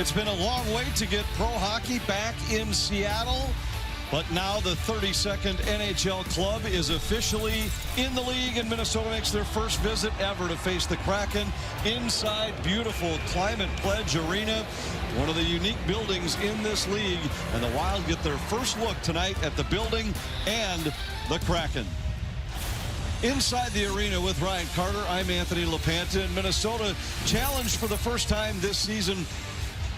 It's been a long wait to get pro hockey back in Seattle, but now the 32nd NHL club is officially in the league, and Minnesota makes their first visit ever to face the Kraken inside beautiful Climate Pledge Arena, one of the unique buildings in this league, and the Wild get their first look tonight at the building and the Kraken. Inside the arena with Ryan Carter, I'm Anthony LaPanta, and Minnesota challenged for the first time this season.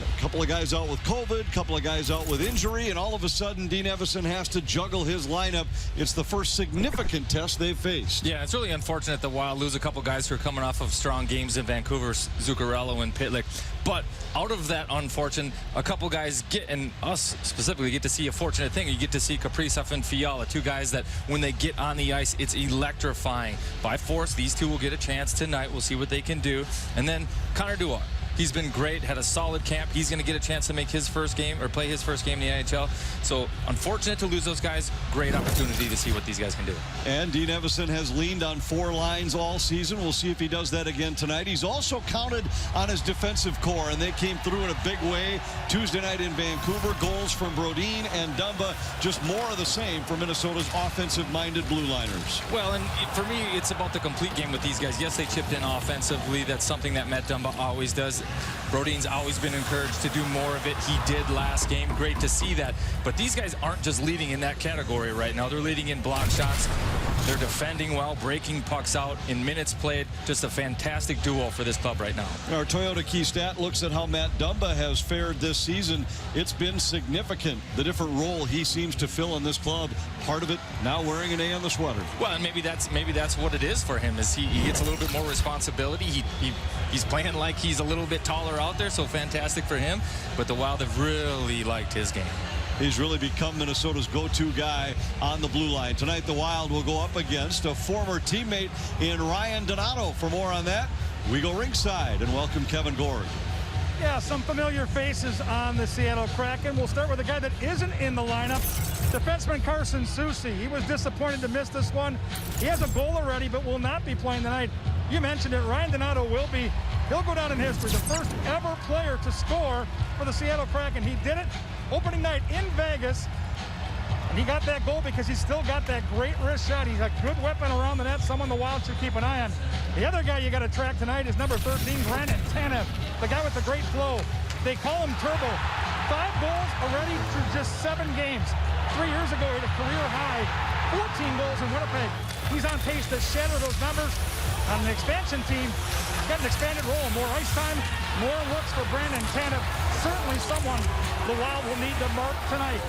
A couple of guys out with COVID, a couple of guys out with injury, and all of a sudden Dean Evason has to juggle his lineup. It's the first significant test they've faced. Yeah, it's really unfortunate the Wild lose a couple guys who are coming off of strong games in Vancouver, Zuccarello and Pitlick. But out of that unfortunate, a couple guys get, and us specifically, get to see a fortunate thing. You get to see Kaprizov and Fiala, two guys that when they get on the ice, it's electrifying. By force, these two will get a chance tonight. We'll see what they can do. And then Connor Duar. He's been great, had a solid camp. He's going to get a chance to make his first game or play his first game in the NHL. So unfortunate to lose those guys. Great opportunity to see what these guys can do. And Dean Evason has leaned on four lines all season. We'll see if he does that again tonight. He's also counted on his defensive core, and they came through in a big way Tuesday night in Vancouver. Goals from Brodin and Dumba. Just more of the same for Minnesota's offensive-minded blue liners. Well, and for me, it's about the complete game with these guys. Yes, they chipped in offensively. That's something that Matt Dumba always does. Brodin's always been encouraged to do more of it. He did last game. Great to see that. But these guys aren't just leading in that category right now. They're leading in block shots. They're defending well, breaking pucks out in minutes played. Just a fantastic duo for this club right now. Our Toyota Key Stat looks at how Matt Dumba has fared this season. It's been significant, the different role he seems to fill in this club. Part of it now wearing an A on the sweater. Well, and maybe that's what it is for him, is he gets a little bit more responsibility. He's playing like he's a little bit taller out there, so fantastic for him. But the Wild have really liked his game. He's really become Minnesota's go-to guy on the blue line. Tonight, the Wild will go up against a former teammate in Ryan Donato. For more on that, we go ringside and welcome Kevin Gord. Yeah, some familiar faces on the Seattle Kraken. We'll start with a guy that isn't in the lineup, defenseman Carson Soucy. He was disappointed to miss this one. He has a goal already, but will not be playing tonight. You mentioned it, Ryan Donato will be. He'll go down in history, the first ever player to score for the Seattle Kraken. He did it opening night in Vegas, and he got that goal because he's still got that great wrist shot. He's a good weapon around the net, someone the Wild should keep an eye on. The other guy you got to track tonight is number 13, Brandon Tanev, the guy with the great flow. They call him Turbo. 5 goals already through just 7 games. 3 years ago, he had a career high 14 goals in Winnipeg. He's on pace to shatter those numbers. On an expansion team, he's got an expanded role, more ice time, more looks for Brandon Tanev. Certainly someone the Wild will need to mark tonight.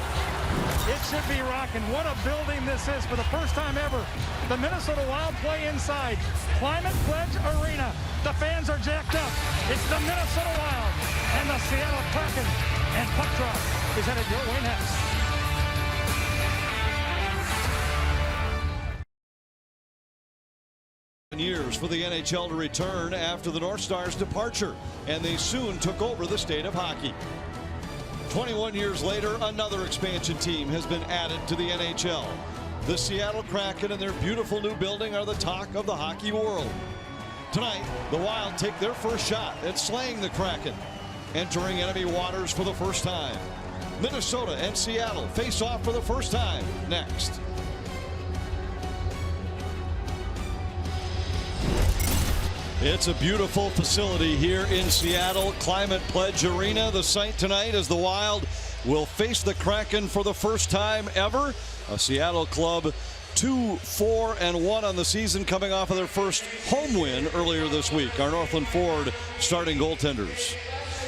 It should be rocking. What a building this is for the first time ever. The Minnesota Wild play inside Climate Pledge Arena. The fans are jacked up. It's the Minnesota Wild and the Seattle Kraken. And puck drop is headed your way next. Years for the NHL to return after the North Stars' departure, and they soon took over the state of hockey. 21 years later, another expansion team has been added to the NHL. The Seattle Kraken and their beautiful new building are the talk of the hockey world. Tonight, the Wild take their first shot at slaying the Kraken, entering enemy waters for the first time. Minnesota and Seattle face off for the first time next. It's a beautiful facility here in Seattle, Climate Pledge Arena. The site tonight as the Wild will face the Kraken for the first time ever. A Seattle club 2-4-1 on the season, coming off of their first home win earlier this week. Our Northland Ford starting goaltenders.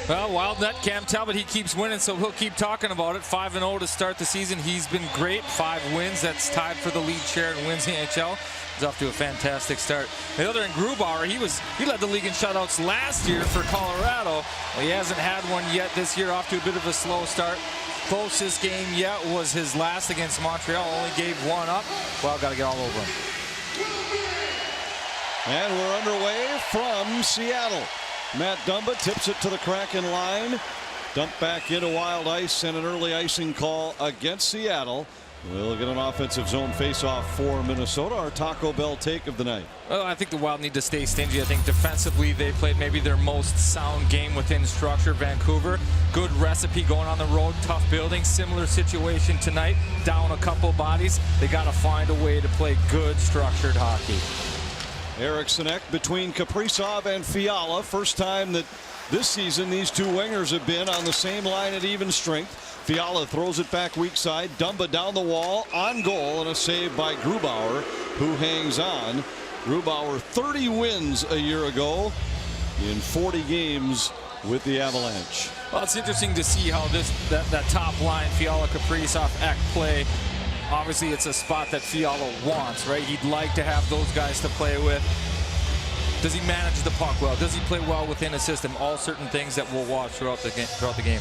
Well, Wildnet can't tell, but he keeps winning, so he'll keep talking about it. 5-0 to start the season. He's been great. 5 wins. That's tied for the lead share in wins in the NHL. He's off to a fantastic start. The other in Grubauer, he led the league in shutouts last year for Colorado. Well, he hasn't had one yet this year, off to a bit of a slow start. Closest game yet was his last against Montreal. Only gave 1 up. Well, got to get all over him. And we're underway from Seattle. Matt Dumba tips it to the Kraken line. Dumped back into wild ice and an early icing call against Seattle. We'll get an offensive zone faceoff for Minnesota. Our Taco Bell take of the night. Well, I think the Wild need to stay stingy. I think defensively they played maybe their most sound game within structure. Vancouver, good recipe going on the road, tough building. Similar situation tonight, down a couple bodies. They got to find a way to play good structured hockey. Eriksson Ek between Kaprizov and Fiala. First time that this season these two wingers have been on the same line at even strength. Fiala throws it back weak side. Dumba down the wall, on goal, and a save by Grubauer, who hangs on. Grubauer 30 wins a year ago in 40 games with the Avalanche. Well, it's interesting to see how that top line, Fiala, Kaprizov, Ek play. Obviously, it's a spot that Fiala wants, right? He'd like to have those guys to play with. Does he manage the puck well? Does he play well within a system? All certain things that we'll watch throughout the game.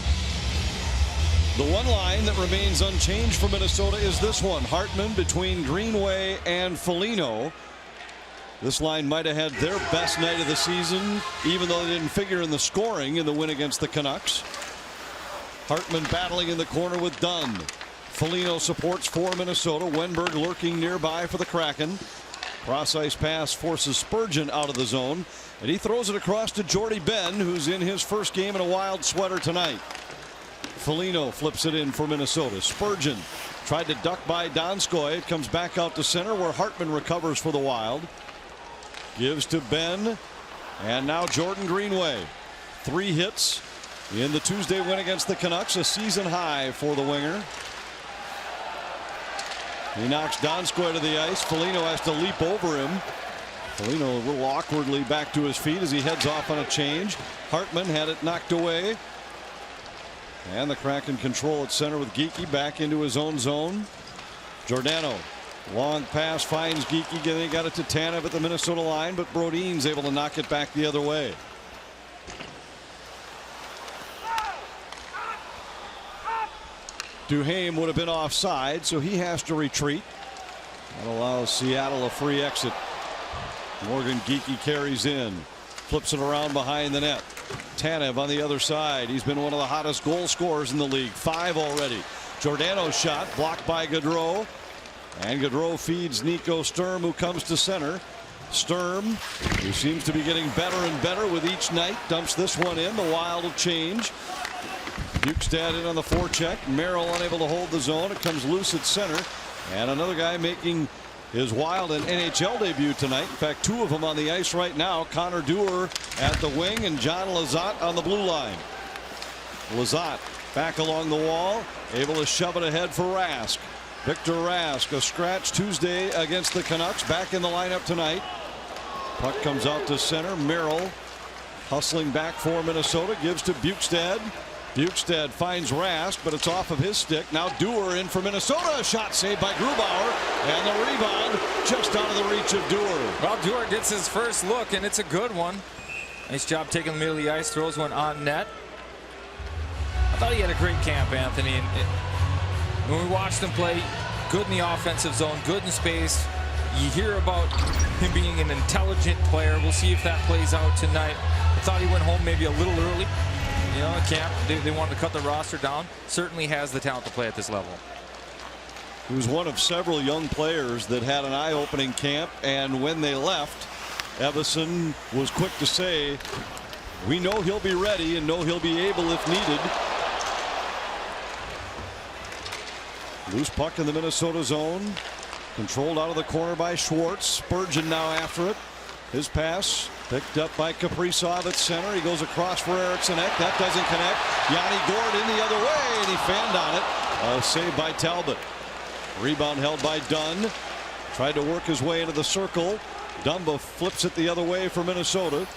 The one line that remains unchanged for Minnesota is this one. Hartman between Greenway and Foligno. This line might have had their best night of the season, even though they didn't figure in the scoring in the win against the Canucks. Hartman battling in the corner with Dunn. Foligno supports for Minnesota. Wenberg lurking nearby for the Kraken. Cross ice pass forces Spurgeon out of the zone, and he throws it across to Jordy Ben, who's in his first game in a Wild sweater tonight. Foligno flips it in for Minnesota. Spurgeon tried to duck by Donskoy. It comes back out to center where Hartman recovers for the Wild. Gives to Ben, and now Jordan Greenway. 3 hits in the Tuesday win against the Canucks, a season high for the winger. He knocks Donskoy to the ice. Foligno has to leap over him. Foligno a little awkwardly back to his feet as he heads off on a change. Hartman had it knocked away. And the Kraken control at center with Geekie back into his own zone. Giordano, long pass, finds Geekie. They got it to Tanev at the Minnesota line, but Brodin's able to knock it back the other way. Duhaime would have been offside, so he has to retreat. That allows Seattle a free exit. Morgan Geekie carries in, flips it around behind the net. Tanev on the other side. He's been one of the hottest goal scorers in the league. 5 already. Giordano's shot blocked by Gaudreau. And Gaudreau feeds Nico Sturm, who comes to center. Sturm, who seems to be getting better and better with each night, dumps this one in. The Wild will change. Bukestad in on the forecheck. Merrill unable to hold the zone. It comes loose at center. And another guy making his Wild and NHL debut tonight. In fact, 2 of them on the ice right now. Connor Dewar at the wing and John Lizotte on the blue line. Lizotte back along the wall, able to shove it ahead for Rask. Victor Rask, a scratch Tuesday against the Canucks, back in the lineup tonight. Puck comes out to center. Merrill hustling back for Minnesota, gives to Bukestad. Bukestad finds Rask, but it's off of his stick. Now Dewar in for Minnesota. A shot saved by Grubauer, and the rebound just out of the reach of Dewar. Well, Dewar gets his first look, and it's a good one. Nice job taking the middle of the ice, throws one on net. I thought he had a great camp, Anthony. And when we watched him play, good in the offensive zone, good in space. You hear about him being an intelligent player. We'll see if that plays out tonight. I thought he went home maybe a little early. You know, camp, they wanted to cut the roster down. Certainly has the talent to play at this level. He was one of several young players that had an eye-opening camp, and when they left, Evason was quick to say, we know he'll be ready and know he'll be able if needed. Loose puck in the Minnesota zone. Controlled out of the corner by Schwartz. Spurgeon now after it. His pass picked up by Kaprizov at center. He goes across for Eriksson Ek. That doesn't connect. Yanni Gordon the other way, and he fanned on it. Saved by Talbot. Rebound held by Dunn. Tried to work his way into the circle. Dumba flips it the other way for Minnesota.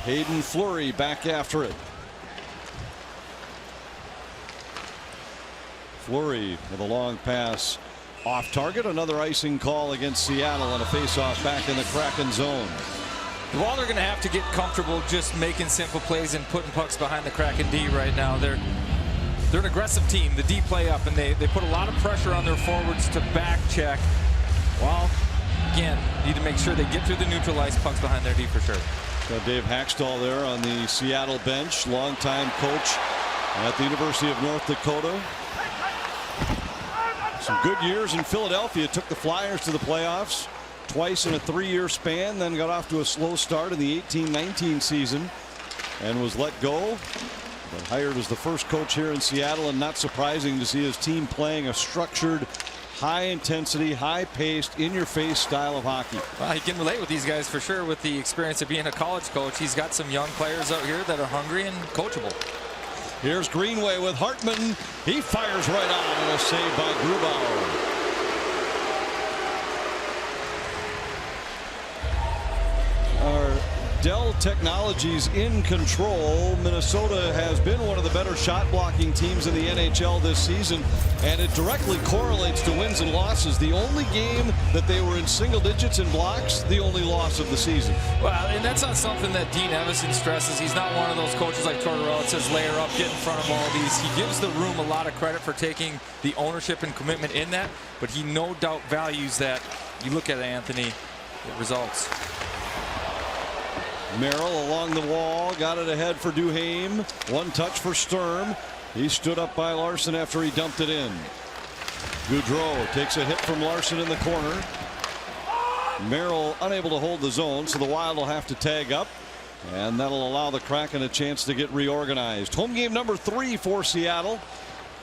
Hayden Fleury back after it. Fleury with a long pass off target. Another icing call against Seattle on a faceoff back in the Kraken zone. Well, they're going to have to get comfortable just making simple plays and putting pucks behind the Kraken D right now. They're an aggressive team. The D play up, and they put a lot of pressure on their forwards to back check. Well, again, need to make sure they get through the neutral ice, pucks behind their D for sure. Got Dave Haxtell there on the Seattle bench, longtime coach at the University of North Dakota. Some good years in Philadelphia. Took the Flyers to the playoffs twice in a 3-year span, then got off to a slow start in the 18-19 season and was let go, but hired as the first coach here in Seattle. And not surprising to see his team playing a structured, high intensity, high paced, in your face style of hockey. Well, he can relate with these guys for sure with the experience of being a college coach. He's got some young players out here that are hungry and coachable. Here's Greenway with Hartman. He fires right on, and a save by Grubauer. Our Dell Technologies in control. Minnesota has been one of the better shot blocking teams in the NHL this season, and it directly correlates to wins and losses. The only game that they were in single digits in blocks, the only loss of the season. Well, and that's not something that Dean Evison stresses. He's not one of those coaches like Tortorella that says layer up, get in front of all these. He gives the room a lot of credit for taking the ownership and commitment in that, but he no doubt values that. You look at Anthony, the results. Merrill along the wall, got it ahead for Duhaime. One touch for Sturm. He stood up by Larson after he dumped it in. Goudreau takes a hit from Larson in the corner. Merrill unable to hold the zone, so the Wild will have to tag up, and that'll allow the Kraken a chance to get reorganized. Home game number 3 for Seattle.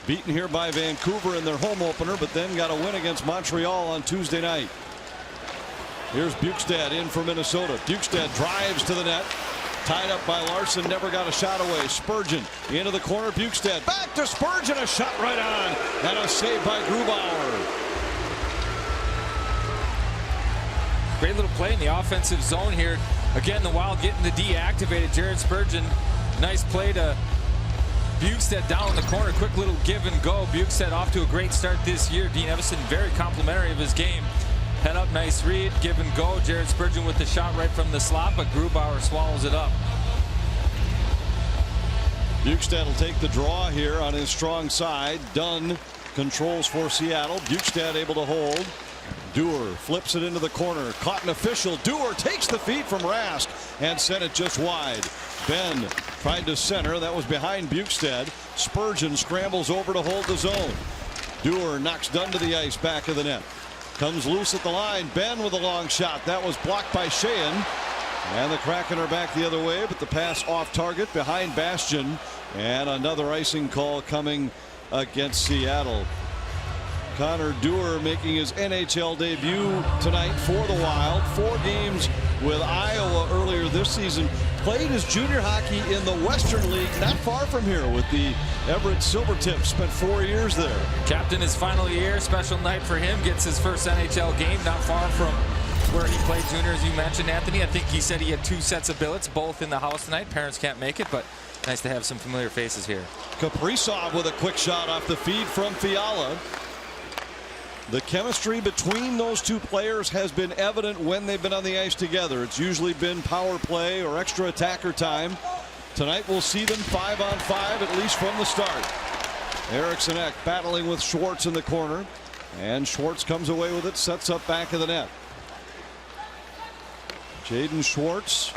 Beaten here by Vancouver in their home opener, but then got a win against Montreal on Tuesday night. Here's Bukestad in for Minnesota. Bukestad drives to the net. Tied up by Larson. Never got a shot away. Spurgeon into the corner. Bukestad back to Spurgeon. A shot right on. And a save by Grubauer. Great little play in the offensive zone here. Again, the Wild getting the deactivated Jared Spurgeon. Nice play to Bukestad down in the corner. Quick little give and go. Bukestad off to a great start this year. Dean Evison very complimentary of his game. Head up, nice read, give and go. Jared Spurgeon with the shot right from the slot, but Grubauer swallows it up. Bukestad will take the draw here on his strong side. Dunn controls for Seattle. Bukestad able to hold. Dewar flips it into the corner. Caught an official. Dewar takes the feed from Rask and sent it just wide. Ben tried to center. That was behind Bukestad. Spurgeon scrambles over to hold the zone. Dewar knocks Dunn to the ice, back of the net. Comes loose at the line. Ben with a long shot. That was blocked by Sheehan. And the Kraken are back the other way, but the pass off target behind Bastian. And another icing call coming against Seattle. Connor Dewar making his NHL debut tonight for the Wild. 4 games with Iowa earlier this season. Played his junior hockey in the Western League not far from here with the Everett Silvertips. Spent 4 years there. Captain his final year. Special night for him. Gets his first NHL game not far from where he played junior, as you mentioned, Anthony. I think he said he had 2 sets of billets, both in the house tonight. Parents can't make it, but nice to have some familiar faces here. Kaprizov with a quick shot off the feed from Fiala. The chemistry between those 2 players has been evident when they've been on the ice together. It's usually been power play or extra attacker time. Tonight we'll see them 5-on-5 at least from the start. Eriksson Ek battling with Schwartz in the corner, and Schwartz comes away with it, sets up back of the net. Jaden Schwartz,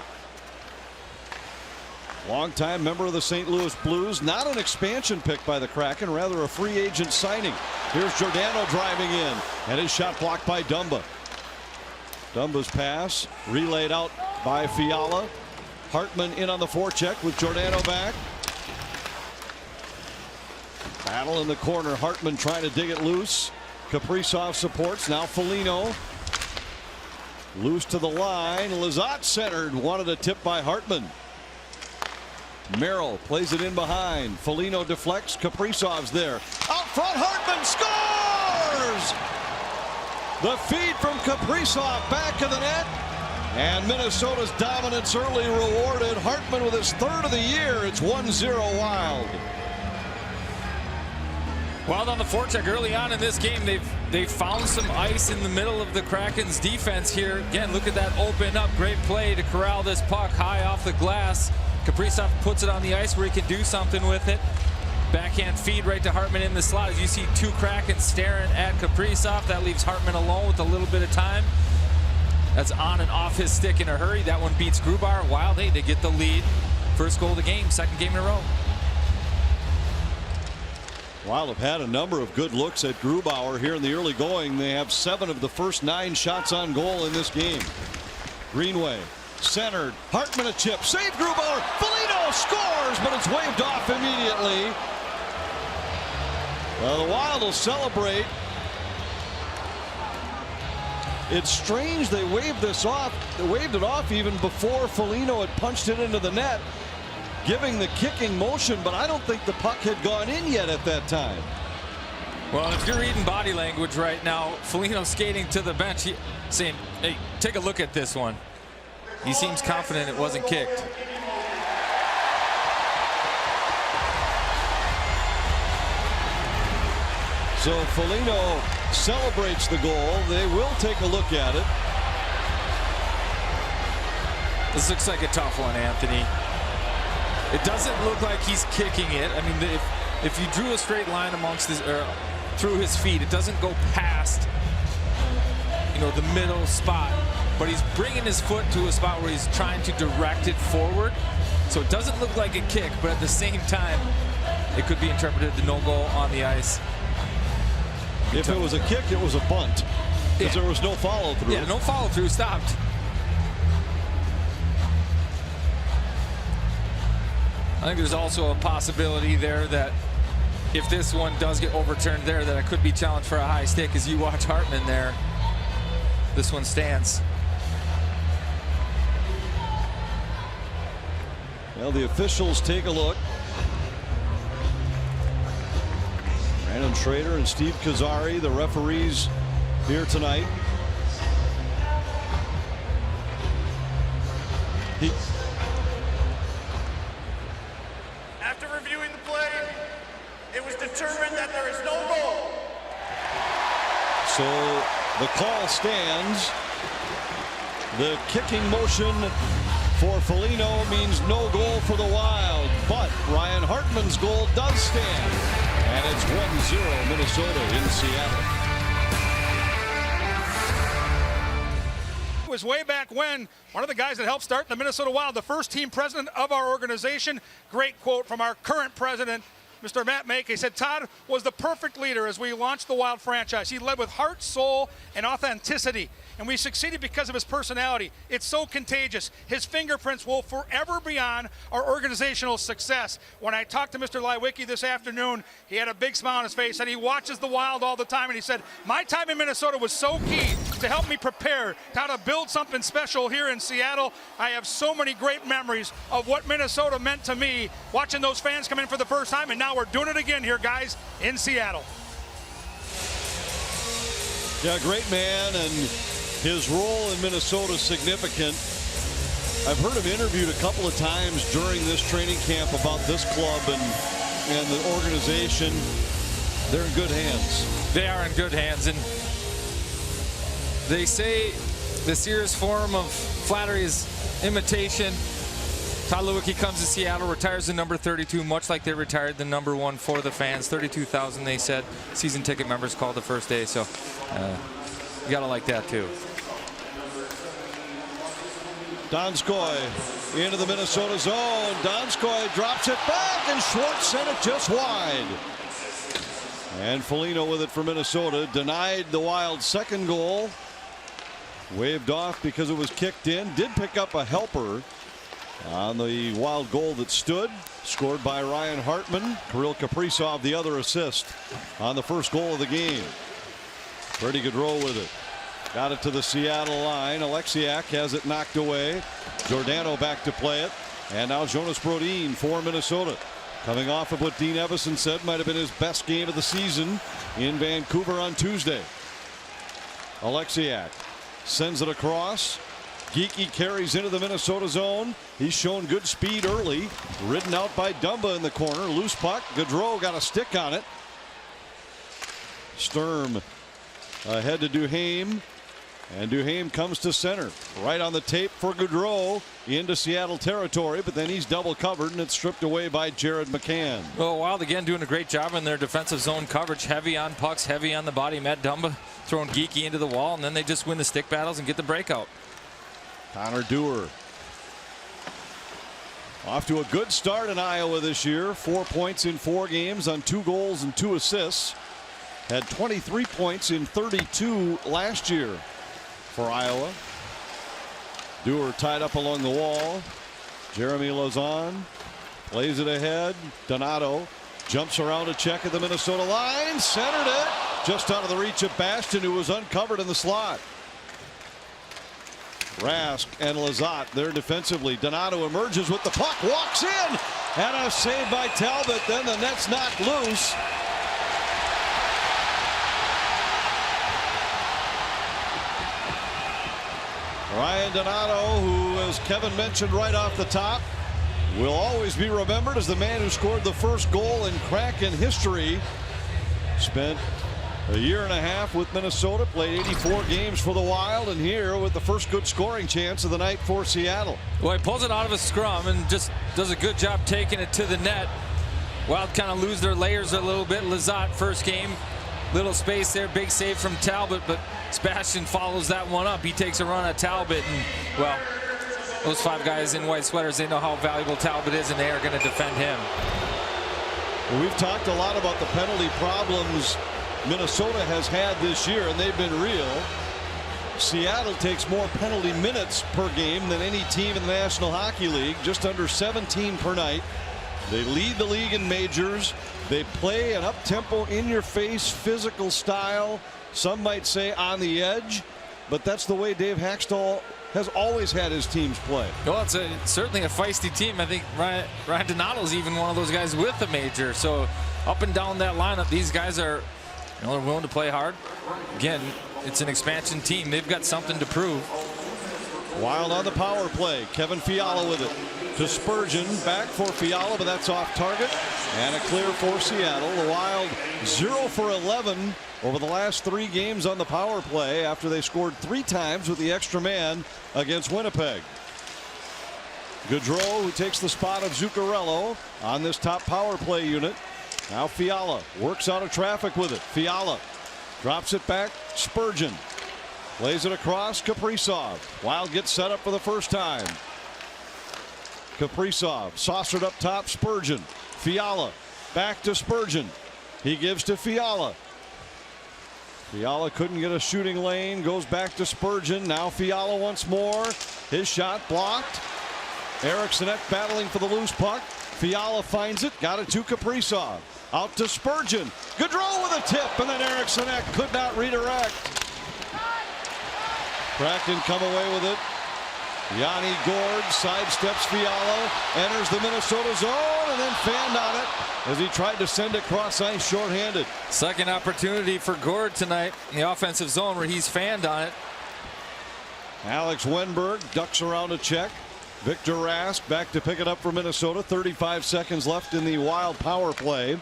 longtime member of the St. Louis Blues, not an expansion pick by the Kraken, rather a free agent signing. Here's Giordano driving in, and his shot blocked by Dumba. Dumba's pass relayed out by Fiala. Hartman in on the forecheck with Giordano back. Battle in the corner. Hartman trying to dig it loose. Kaprizov supports. Now Foligno. Loose to the line. Lizotte centered. Wanted a tip by Hartman. Merrill plays it in behind. Foligno deflects. Kaprizov's there. Out front, Hartman scores! The feed from Kaprizov back of the net. And Minnesota's dominance early rewarded. Hartman with his 3rd of the year. It's 1-0 Wild. Wild on the forecheck early on in this game. They've found some ice in the middle of the Kraken's defense here. Again, look at that open up. Great play to corral this puck high off the glass. Kaprizov puts it on the ice where he can do something with it. Backhand feed right to Hartman in the slot. As you see 2 Kraken staring at Kaprizov. That leaves Hartman alone with a little bit of time. that's on and off his stick in a hurry. That one beats Grubauer. Wild, hey, they get the lead. First goal of the game, second game in a row. Wild have had a number of good looks at Grubauer here in the early going. They have 7 of the first 9 shots on goal in this game. Greenway centered. Hartman a chip. Save Grubauer. Foligno scores, but it's waved off immediately. Well, the Wild will celebrate. It's strange they waved this off. They waved it off even before Foligno had punched it into the net, giving the kicking motion, but I don't think the puck had gone in yet at that time. Well, if you're reading body language right now, Foligno skating to the bench, saying, hey, take a look at this one. He seems confident it wasn't kicked. So Foligno celebrates the goal. They will take a look at it. This looks like a tough one, Anthony. It doesn't look like he's kicking it. I mean, if you drew a straight line amongst his, through his feet, it doesn't go past, you know, the middle spot. But he's bringing his foot to a spot where he's trying to direct it forward. So it doesn't look like a kick, but at the same time, it could be interpreted the no goal on the ice. If it was a kick, it was a bunt, because there was no follow through. Yeah, no follow through. Stopped. I think there's also a possibility there that if this one does get overturned there, that it could be challenged for a high stick. As you watch Hartman there, this one stands. Well, the officials take a look. Brandon Schrader and Steve Kazari, the referees here tonight. After reviewing the play, it was determined that there is no goal. So the call stands. The kicking motion for Foligno means no goal for the Wild, but Ryan Hartman's goal does stand, and it's 1-0 Minnesota in Seattle. It was way back when one of the guys that helped start the Minnesota Wild, the first team president of our organization. Great quote from our current president, Mr. Matt Make. He said, Todd was the perfect leader as we launched the Wild franchise. He led with heart, soul, and authenticity. And we succeeded because of his personality. It's so contagious. His fingerprints will forever be on our organizational success. When I talked to Mr. Leiweke this afternoon, he had a big smile on his face, and he watches the Wild all the time, and he said, my time in Minnesota was so key to help me prepare to how to build something special here in Seattle. I have so many great memories of what Minnesota meant to me, watching those fans come in for the first time, and now we're doing it again here, guys, in Seattle. Yeah, great man, and his role in Minnesota is significant. I've heard him interviewed a couple of times during this training camp about this club and the organization. They're in good hands. They are in good hands, and they say the serious form of flattery is imitation. Todd Leiweke comes to Seattle, retires the number 32, much like they retired the number 1 for the fans. 32,000, they said. Season ticket members called the first day, so you gotta like that too. Donskoy into the Minnesota zone. Donskoy drops it back, and Schwartz sent it just wide. And Foligno with it for Minnesota. Denied the Wild's second goal. Waved off because it was kicked in. Did pick up a helper on the Wild goal that stood. Scored by Ryan Hartman. Kirill Kaprizov the other assist on the first goal of the game. Pretty good roll with it. Got it to the Seattle line. Alexiak has it knocked away. Giordano back to play it. And now Jonas Brodin for Minnesota. Coming off of what Dean Evason said might have been his best game of the season in Vancouver on Tuesday. Alexiak sends it across. Geekie carries into the Minnesota zone. He's shown good speed early. Ridden out by Dumba in the corner. Loose puck. Gaudreau got a stick on it. Sturm ahead to Duhaime. And Duhaime comes to center. Right on the tape for Gaudreau into Seattle territory, but then he's double covered and it's stripped away by Jared McCann. Well, Wild again doing a great job in their defensive zone coverage. Heavy on pucks, heavy on the body. Matt Dumba throwing Geekie into the wall, and then they just win the stick battles and get the breakout. Connor Dewar off to a good start in Iowa this year. 4 points in 4 games on 2 goals and 2 assists. Had 23 points in 32 last year for Iowa. Dewar tied up along the wall. Jeremy Lauzon plays it ahead. Donato jumps around to check at the Minnesota line. Centered it just out of the reach of Bastion, who was uncovered in the slot. Rask and Lizotte there defensively. Donato emerges with the puck, walks in, and a save by Talbot. Then the net's knocked loose. Ryan Donato, who, as Kevin mentioned right off the top, will always be remembered as the man who scored the first goal in Kraken history. Spent a year and a half with Minnesota, played 84 games for the Wild, and here with the first good scoring chance of the night for Seattle. Well, he pulls it out of a scrum and just does a good job taking it to the net. Wild kind of lose their layers a little bit. Lizotte, first game, little space there, big save from Talbot, but Sebastian follows that one up. He takes a run at Talbot, and well, those 5 guys in white sweaters, they know how valuable Talbot is, and they are going to defend him. Well, we've talked a lot about the penalty problems Minnesota has had this year, and they've been real. Seattle takes more penalty minutes per game than any team in the National Hockey League, just under 17 per night. They lead the league in majors. They play an up-tempo, in-your-face, physical style. Some might say on the edge, but that's the way Dave Haxtell has always had his teams play. Well, it's certainly a feisty team. I think Ryan Donato's even one of those guys with a major. So up and down that lineup, these guys are, they're willing to play hard. Again, it's an expansion team. They've got something to prove. Wild on the power play. Kevin Fiala with it to Spurgeon. Back for Fiala, but that's off target. And a clear for Seattle. The Wild 0 for 11 over the last 3 games on the power play after they scored 3 times with the extra man against Winnipeg. Gaudreau, who takes the spot of Zuccarello on this top power play unit. Now Fiala works out of traffic with it. Fiala drops it back. Spurgeon plays it across. Kaprizov. Wild gets set up for the first time. Kaprizov saucered up top. Spurgeon. Fiala back to Spurgeon. He gives to Fiala. Fiala couldn't get a shooting lane. Goes back to Spurgeon. Now Fiala once more. His shot blocked. Eriksson battling for the loose puck. Fiala finds it. Got it to Kaprizov. Out to Spurgeon. Gaudreau with a tip, and then Eriksson could not redirect. Kraken come away with it. Yanni Gourde sidesteps Fiala, enters the Minnesota zone, and then fanned on it as he tried to send it cross ice shorthanded. Second opportunity for Gourde tonight in the offensive zone where he's fanned on it. Alex Wenberg ducks around a check. Victor Rask back to pick it up for Minnesota. 35 seconds left in the Wild power play.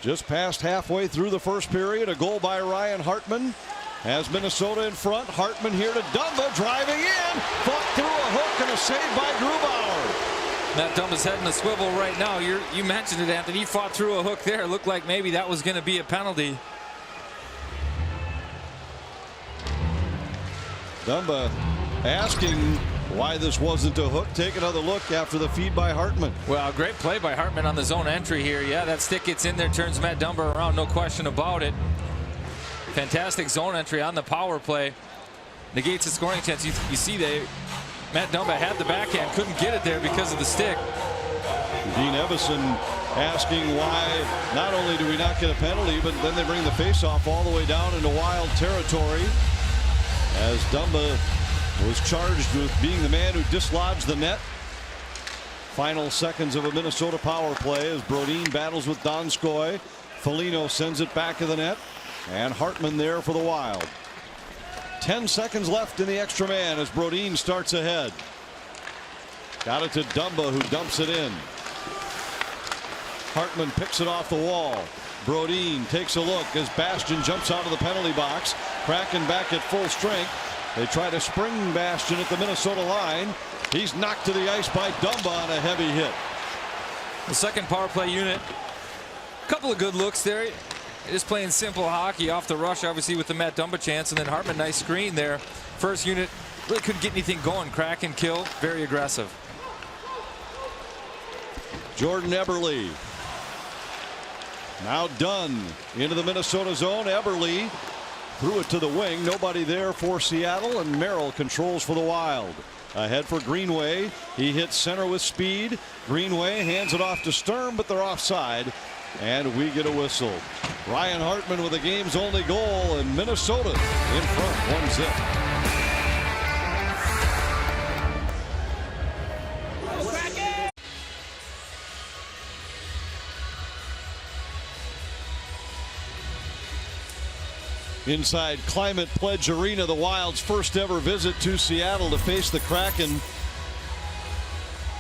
Just past halfway through the first period. A goal by Ryan Hartman has Minnesota in front. Hartman here to Dumba, driving in, fought through a hook, and a save by Grubauer. Matt Dumba's head in the swivel right now. You mentioned it, Anthony. He fought through a hook there. It looked like maybe that was going to be a penalty. Dumba asking why this wasn't a hook. Take another look after the feed by Hartman. Well, great play by Hartman on the zone entry here. Yeah, that stick gets in there, turns Matt Dumba around, no question about it. Fantastic zone entry on the power play. Negates the scoring chance. You see Matt Dumba had the backhand, couldn't get it there because of the stick. Dean Evison asking why not only do we not get a penalty, but then they bring the faceoff all the way down into Wild territory as Dumba was charged with being the man who dislodged the net. Final seconds of a Minnesota power play as Brodin battles with Donskoy. Foligno sends it back to the net. And Hartman there for the Wild. 10 seconds left in the extra man as Brodin starts ahead. Got it to Dumba, who dumps it in. Hartman picks it off the wall. Brodin takes a look as Bastian jumps out of the penalty box. Kraken back at full strength. They try to spring Bastian at the Minnesota line. He's knocked to the ice by Dumba on a heavy hit. The second power play unit. A couple of good looks there. Just playing simple hockey off the rush, obviously, with the Matt Dumba chance. And then Hartman, nice screen there. First unit really couldn't get anything going. Kraken kill, very aggressive. Jordan Eberle. Now Dunn into the Minnesota zone. Eberle threw it to the wing. Nobody there for Seattle, and Merrill controls for the Wild. Ahead for Greenway. He hits center with speed. Greenway hands it off to Sturm, but they're offside, and we get a whistle. Ryan Hartman with the game's only goal, and Minnesota in front 1-0. Inside Climate Pledge Arena, the Wild's first ever visit to Seattle to face the Kraken.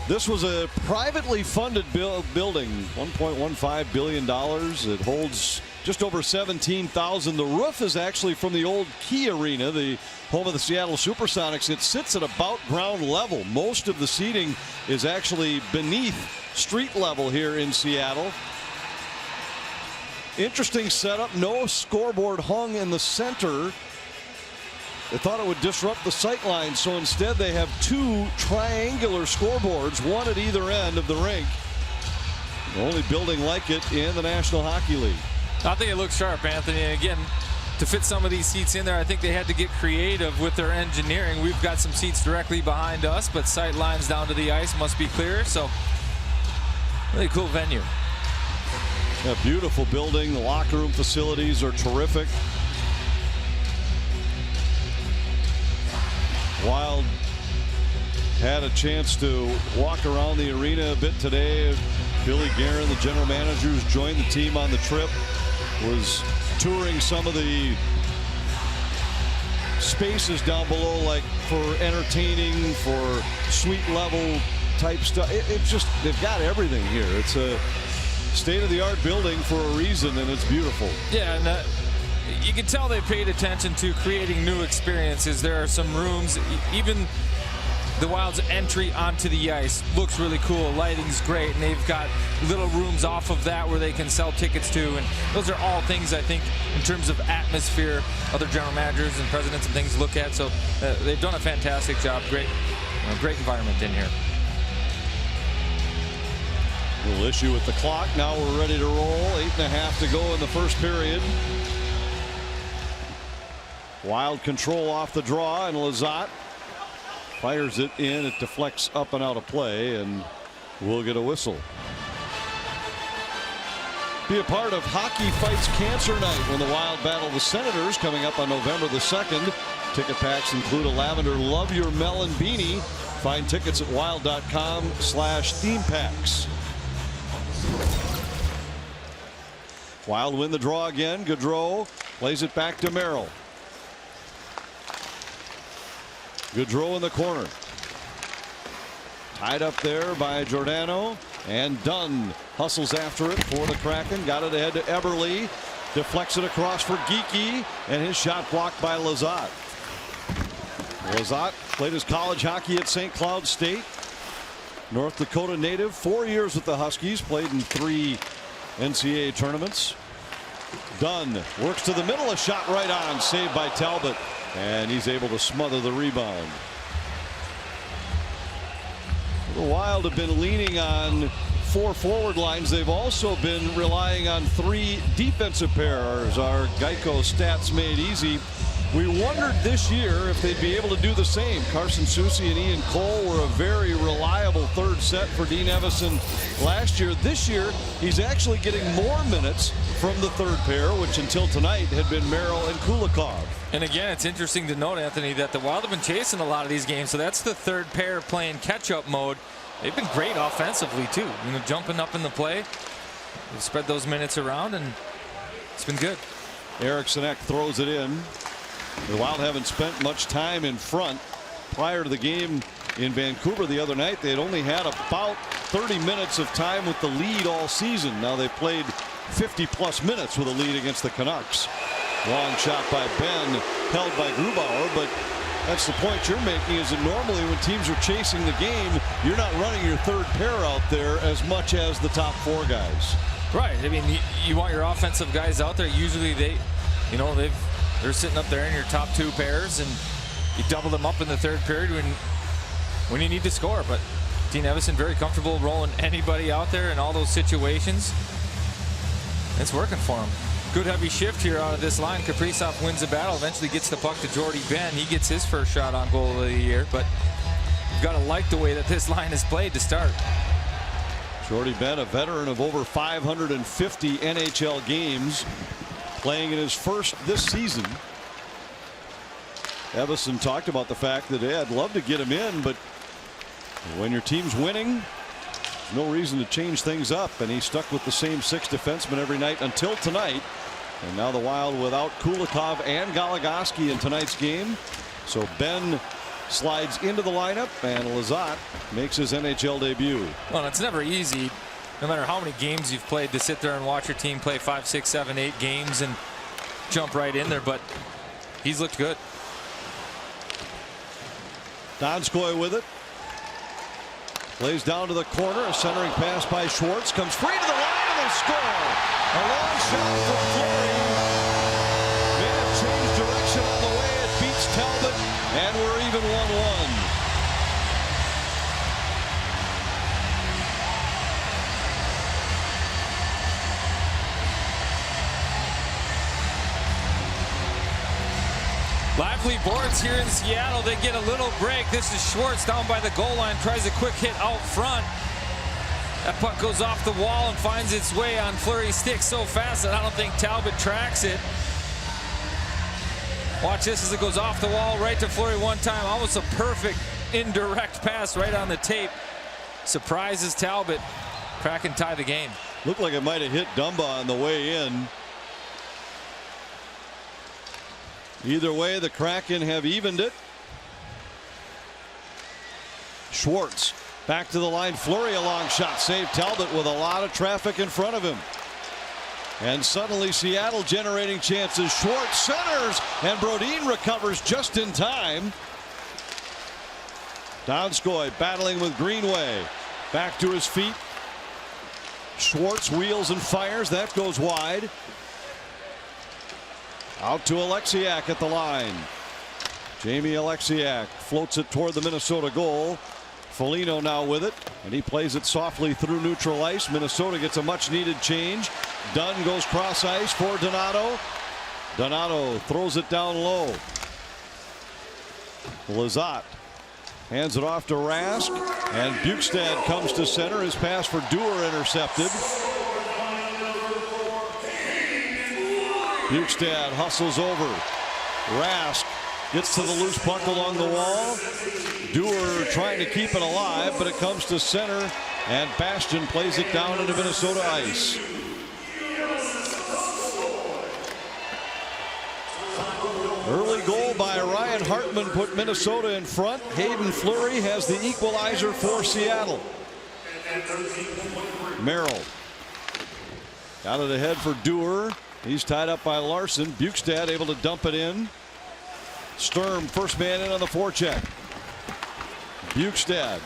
This was a privately funded building, $1.15 billion. It holds just over 17,000. The roof is actually from the old Key Arena, the home of the Seattle Supersonics. It sits at about ground level. Most of the seating is actually beneath street level here in Seattle. Interesting setup. No scoreboard hung in the center. They thought it would disrupt the sight line, so instead they have two triangular scoreboards, one at either end of the rink. The only building like it in the National Hockey League. I think it looks sharp, Anthony. And again, to fit some of these seats in there, I think they had to get creative with their engineering. We've got some seats directly behind us, but sight lines down to the ice must be clear. So, really cool venue. A beautiful building. The locker room facilities are terrific. Wild had a chance to walk around the arena a bit today. Billy Guerin, the general manager who's joined the team on the trip, was touring some of the spaces down below, like for entertaining, for suite level type stuff. It's just, they've got everything here. It's a state-of-the-art building for a reason, and it's beautiful. Yeah, and you can tell they paid attention to creating new experiences. There are some rooms, even the Wild's entry onto the ice looks really cool. Lighting's great, and they've got little rooms off of that where they can sell tickets to, and those are all things I think in terms of atmosphere other general managers and presidents and things look at. So they've done a fantastic job. Great environment in here. Little issue with the clock. Now we're ready to roll. 8.5 to go in the first period. Wild control off the draw, and Lizotte fires it in. It deflects up and out of play, and we'll get a whistle. Be a part of Hockey Fights Cancer Night when the Wild battle the Senators coming up on November the 2nd. Ticket packs include a lavender Love Your Melon beanie. Find tickets at wild.com/theme packs. Wild win the draw again. Gaudreau plays it back to Merrill. Gaudreau in the corner. Tied up there by Giordano, and Dunn hustles after it for the Kraken. Got it ahead to Eberle. Deflects it across for Geekie, and his shot blocked by Lizotte. Lizotte played his college hockey at St. Cloud State. North Dakota native, 4 years with the Huskies, played in 3 NCAA tournaments. Dunn works to the middle, a shot right on, saved by Talbot, and he's able to smother the rebound. The Wild have been leaning on 4 forward lines. They've also been relying on 3 defensive pairs. Our Geico stats made easy. We wondered this year if they'd be able to do the same. Carson Soucy and Ian Cole were a very reliable third set for Dean Evison last year. This year, he's actually getting more minutes from the third pair, which until tonight had been Merrill and Kulikov. And again, it's interesting to note, Anthony, that the Wild have been chasing a lot of these games. So that's the third pair playing catch-up mode. They've been great offensively, too. You know, jumping up in the play. They've spread those minutes around, and it's been good. Eriksson Ek throws it in. The Wild haven't spent much time in front. Prior to the game in Vancouver the other night, they had only had about 30 minutes of time with the lead all season. Now they've played 50+ minutes with a lead against the Canucks. Long shot by Ben, held by Grubauer, but that's the point you're making, is that normally when teams are chasing the game, you're not running your third pair out there as much as the top 4 guys. Right. I mean, you want your offensive guys out there. Usually they're sitting up there in your top 2 pairs, and you double them up in the third period when you need to score. But Dean Evason very comfortable rolling anybody out there in all those situations. It's working for him. Good heavy shift here out of this line. Kaprizov wins the battle, eventually gets the puck to Jordy Ben. He gets his first shot on goal of the year, but you've got to like the way that this line is played to start. Jordy Ben, a veteran of over 550 NHL games, playing in his first this season. Evason talked about the fact that, hey, I'd love to get him in, but when your team's winning, no reason to change things up, and he stuck with the same 6 defensemen every night until tonight. And now the Wild without Kulikov and Goligoski in tonight's game. So Ben slides into the lineup, and Lizotte makes his NHL debut. Well, it's never easy, no matter how many games you've played, to sit there and watch your team play 5, 6, 7, 8 games and jump right in there, but he's looked good. Donskoy with it. Plays down to the corner. A centering pass by Schwartz. Comes free to the line, and they score. A long shot from Fleury. May have changed direction on the way. It beats Talbot, and we're even 1-1. Lively boards here in Seattle. They get a little break. This is Schwartz down by the goal line. Tries a quick hit out front. That puck goes off the wall and finds its way on Fleury's stick so fast that I don't think Talbot tracks it. Watch this as it goes off the wall right to Fleury one time. Almost a perfect indirect pass right on the tape. Surprises Talbot. Kraken tie the game. Looked like it might have hit Dumba on the way in. Either way, the Kraken have evened it. Schwartz back to the line. Fleury, a long shot. Saved Talbot with a lot of traffic in front of him. And suddenly Seattle generating chances. Schwartz centers, and Brodin recovers just in time. Donskoy battling with Greenway. Back to his feet. Schwartz wheels and fires. That goes wide. Out to Alexiak at the line. Jamie Alexiak floats it toward the Minnesota goal. Foligno now with it, and he plays it softly through neutral ice. Minnesota gets a much needed change. Dunn goes cross ice for Donato. Donato throws it down low. Lizotte hands it off to Rask, and Bukestad comes to center. His pass for Dewar intercepted. Bukestad hustles over. Rask gets to the loose puck along the wall. Dewar trying to keep it alive, but it comes to center, and Bastian plays it down into Minnesota ice. Early goal by Ryan Hartman put Minnesota in front. Hayden Fleury has the equalizer for Seattle. Merrill got it ahead for Dewar. He's tied up by Larson. Bukestad able to dump it in. Sturm first man in on the forecheck. Bukestad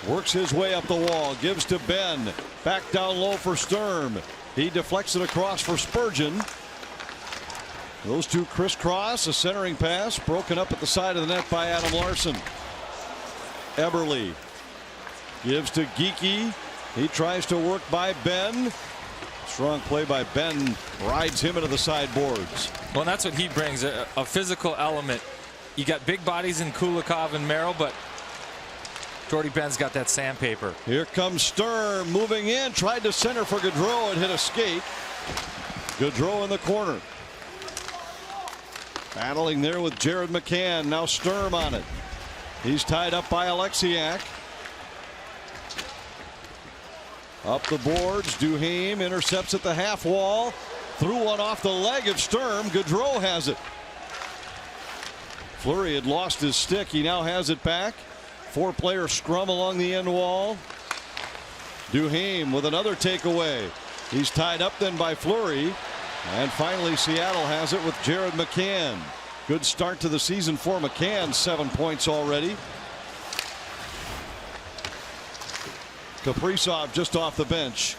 works his way up the wall. Gives to Ben. Back down low for Sturm. He deflects it across for Spurgeon. Those two crisscross. A centering pass broken up at the side of the net by Adam Larson. Eberle gives to Geekie. He tries to work by Ben. Strong play by Ben, rides him into the sideboards. Well, that's what he brings, a physical element. You got big bodies in Kulikov and Merrill, but Jordy Ben's got that sandpaper. Here comes Sturm moving in, tried to center for Gaudreau and hit a skate. Gaudreau in the corner. Battling there with Jared McCann. Now Sturm on it. He's tied up by Alexiak. Up the boards, Duhaime intercepts at the half wall. Threw one off the leg of Sturm. Gaudreau has it. Fleury had lost his stick. He now has it back. 4-player scrum along the end wall. Duhaime with another takeaway. He's tied up then by Fleury. And finally, Seattle has it with Jared McCann. Good start to the season for McCann. 7 points already. Kaprizov just off the bench.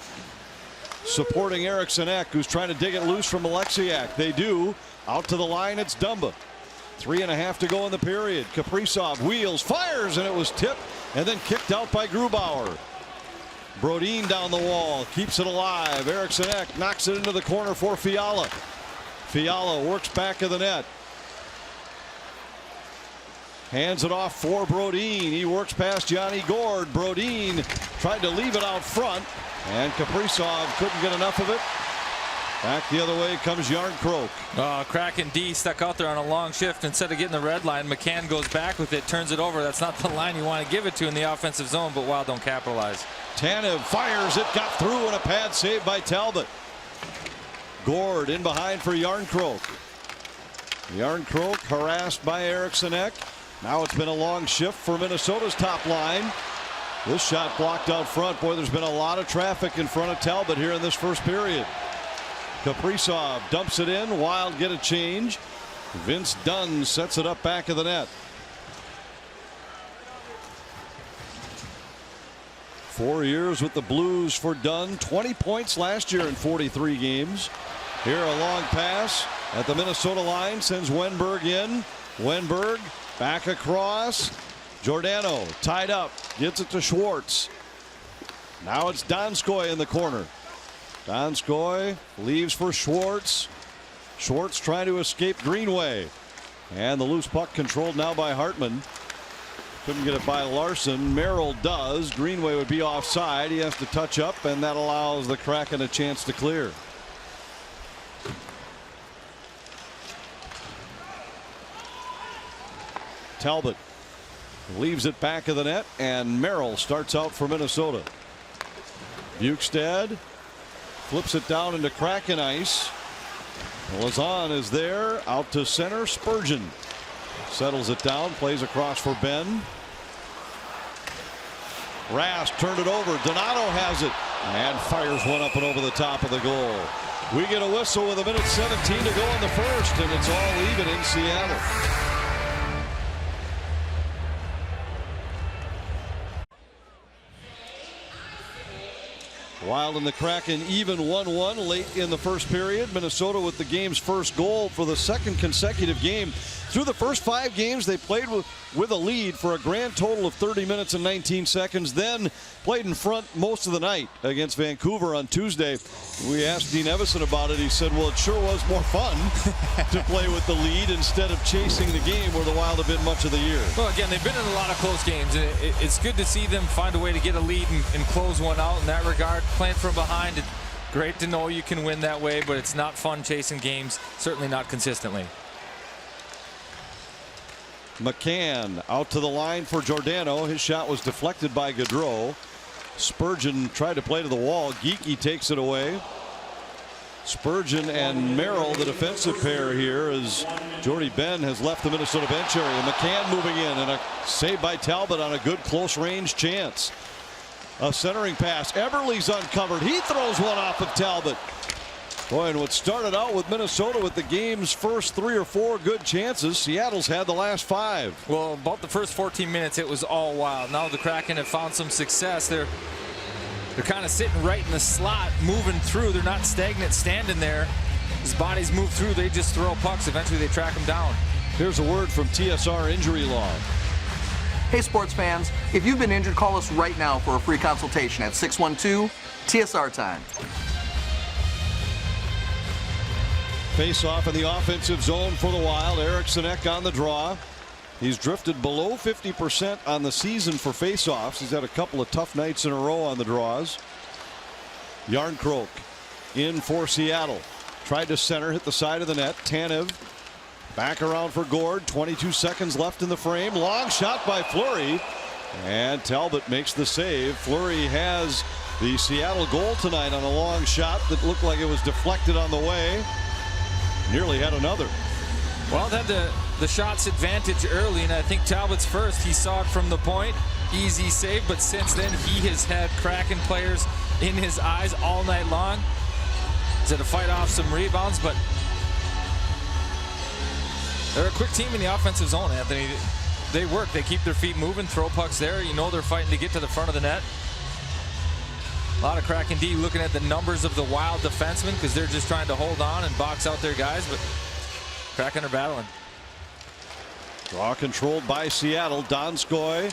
Supporting Eriksson Ek, who's trying to dig it loose from Alexiak. They do. Out to the line, it's Dumba. 3.5 to go in the period. Kaprizov wheels, fires, and it was tipped and then kicked out by Grubauer. Brodin down the wall, keeps it alive. Eriksson Ek knocks it into the corner for Fiala. Fiala works back of the net. Hands it off for Brodin. He works past Yanni Gourde. Brodin tried to leave it out front, and Kaprizov couldn't get enough of it. Back the other way comes Yarncroke. Kraken D stuck out there on a long shift. Instead of getting the red line, McCann goes back with it, turns it over. That's not the line you want to give it to in the offensive zone, but Wild don't capitalize. Tanev fires it, got through, and a pad save by Talbot. Gourde in behind for Yarncroke. Yarncroke harassed by Eriksson Ek. Now it's been a long shift for Minnesota's top line. This shot blocked out front. Boy, there's been a lot of traffic in front of Talbot here in this first period. Kaprizov dumps it in. Wild get a change. Vince Dunn sets it up back of the net. 4 years with the Blues for Dunn. 20 points last year in 43 games. Here a long pass at the Minnesota line sends Wenberg in. Wenberg back across. Giordano tied up, gets it to Schwartz. Now it's Donskoy in the corner. Donskoy leaves for Schwartz. Schwartz trying to escape Greenway. And the loose puck controlled now by Hartman. Couldn't get it by Larson. Merrill does. Greenway would be offside. He has to touch up, and that allows the Kraken a chance to clear. Talbot leaves it back of the net, and Merrill starts out for Minnesota. Bukestad flips it down into Kraken ice. Lazan is there, out to center. Spurgeon settles it down, plays across for Ben. Rask turned it over. Donato has it and fires one up and over the top of the goal. We get a whistle with 1:17 to go in the first, and it's all even in Seattle. Wild and the Kraken even 1-1 late in the first period. Minnesota with the game's first goal for the second consecutive game. Through the first 5 games, they played with a lead for a grand total of 30 minutes and 19 seconds. Then played in front most of the night against Vancouver on Tuesday. We asked Dean Evison about it. He said, well, it sure was more fun to play with the lead instead of chasing the game where the Wild have been much of the year. Well, again, they've been in a lot of close games, and it's good to see them find a way to get a lead and close one out in that regard. Playing from behind, it's great to know you can win that way, but it's not fun chasing games, certainly not consistently. McCann out to the line for Giordano. His shot was deflected by Gaudreau. Spurgeon tried to play to the wall. Geekie takes it away. Spurgeon and Merrill, the defensive pair here, as Jordy Ben has left the Minnesota bench area. McCann moving in, and a save by Talbot on a good close range chance. A centering pass. Eberle's uncovered. He throws one off of Talbot. Boy, and what started out with Minnesota with the game's first 3 or 4 good chances, Seattle's had the last 5. Well, about the first 14 minutes, it was all Wild. Now the Kraken have found some success. They're kind of sitting right in the slot, moving through. They're not stagnant standing there. As bodies move through, they just throw pucks. Eventually, they track them down. Here's a word from TSR Injury Law. Hey, sports fans, if you've been injured, call us right now for a free consultation at 612-TSR time. Face off in the offensive zone for the Wild. Eriksson Ek on the draw. He's drifted below 50% on the season for face-offs. He's had a couple of tough nights in a row on the draws. Yarncroke in for Seattle. Tried to center, hit the side of the net. Tanev back around for Gourde. 22 seconds left in the frame. Long shot by Fleury. And Talbot makes the save. Fleury has the Seattle goal tonight on a long shot that looked like it was deflected on the way. Nearly had another. Well, had the shots advantage early, and I think Talbot's first. He saw it from the point, easy save, but since then he has had Kraken players in his eyes all night long. He's had to fight off some rebounds, but they're a quick team in the offensive zone, Anthony. They work. They keep their feet moving, throw pucks there. You know they're fighting to get to the front of the net. A lot of Kraken D looking at the numbers of the Wild defensemen because they're just trying to hold on and box out their guys, but Kraken are battling. Draw controlled by Seattle. Donskoy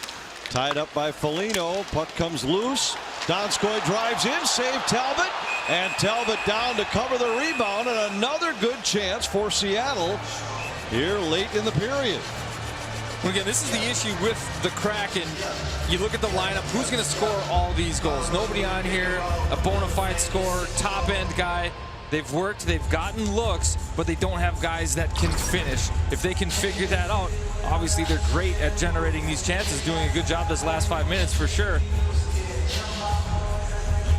tied up by Foligno. Puck comes loose. Donskoy drives in, save Talbot, and Talbot down to cover the rebound, and another good chance for Seattle here late in the period. Well, again, this is the issue with the Kraken. You look at the lineup, who's going to score all these goals? Nobody on here, a bona fide scorer, top-end guy. They've worked, they've gotten looks, but they don't have guys that can finish. If they can figure that out, obviously they're great at generating these chances, doing a good job this last 5 minutes for sure.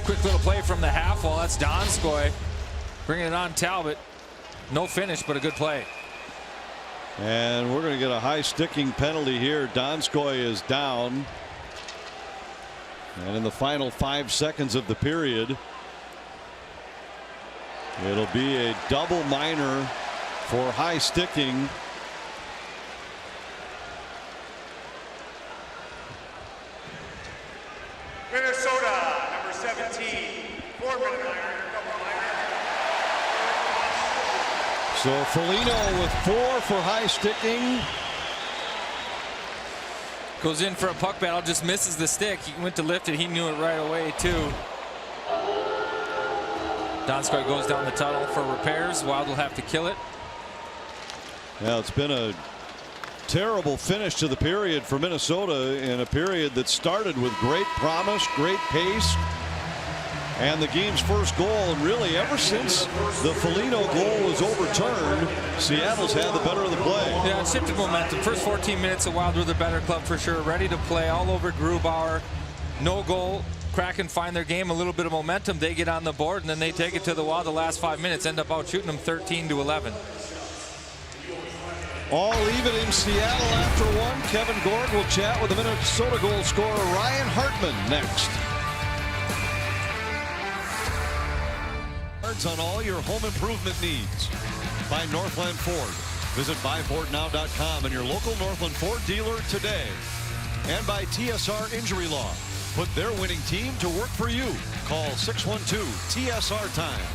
Quick little play from the half wall. That's Donskoy bringing it on Talbot. No finish, but a good play. And we're going to get a high sticking penalty here. Donskoy is down. And in the final 5 seconds of the period, it'll be a double minor for high sticking. Minnesota, number 17, 4-minute minor, double minor. So Foligno with 4 for high sticking. Goes in for a puck battle, just misses the stick. He went to lift it. He knew it right away, too. Donskoy goes down the tunnel for repairs. Wild will have to kill it. Yeah, it's been a terrible finish to the period for Minnesota in a period that started with great promise, great pace, and the game's first goal. And really, ever since the Foligno goal was overturned, Seattle's had the better of the play. Yeah, it shifted momentum. First 14 minutes, the Wild were the better club for sure. Ready to play all over Grubauer. No goal. Kraken find their game, a little bit of momentum. They get on the board, and then they take it to the Wild. The last 5 minutes end up out shooting them 13-11. All even in Seattle after one. Kevin Gorg will chat with the Minnesota goal scorer Ryan Hartman next. On all your home improvement needs by Northland Ford. Visit buyfordnow.com and your local Northland Ford dealer today. And by TSR Injury Law. Put their winning team to work for you. Call 612-TSR-TIME.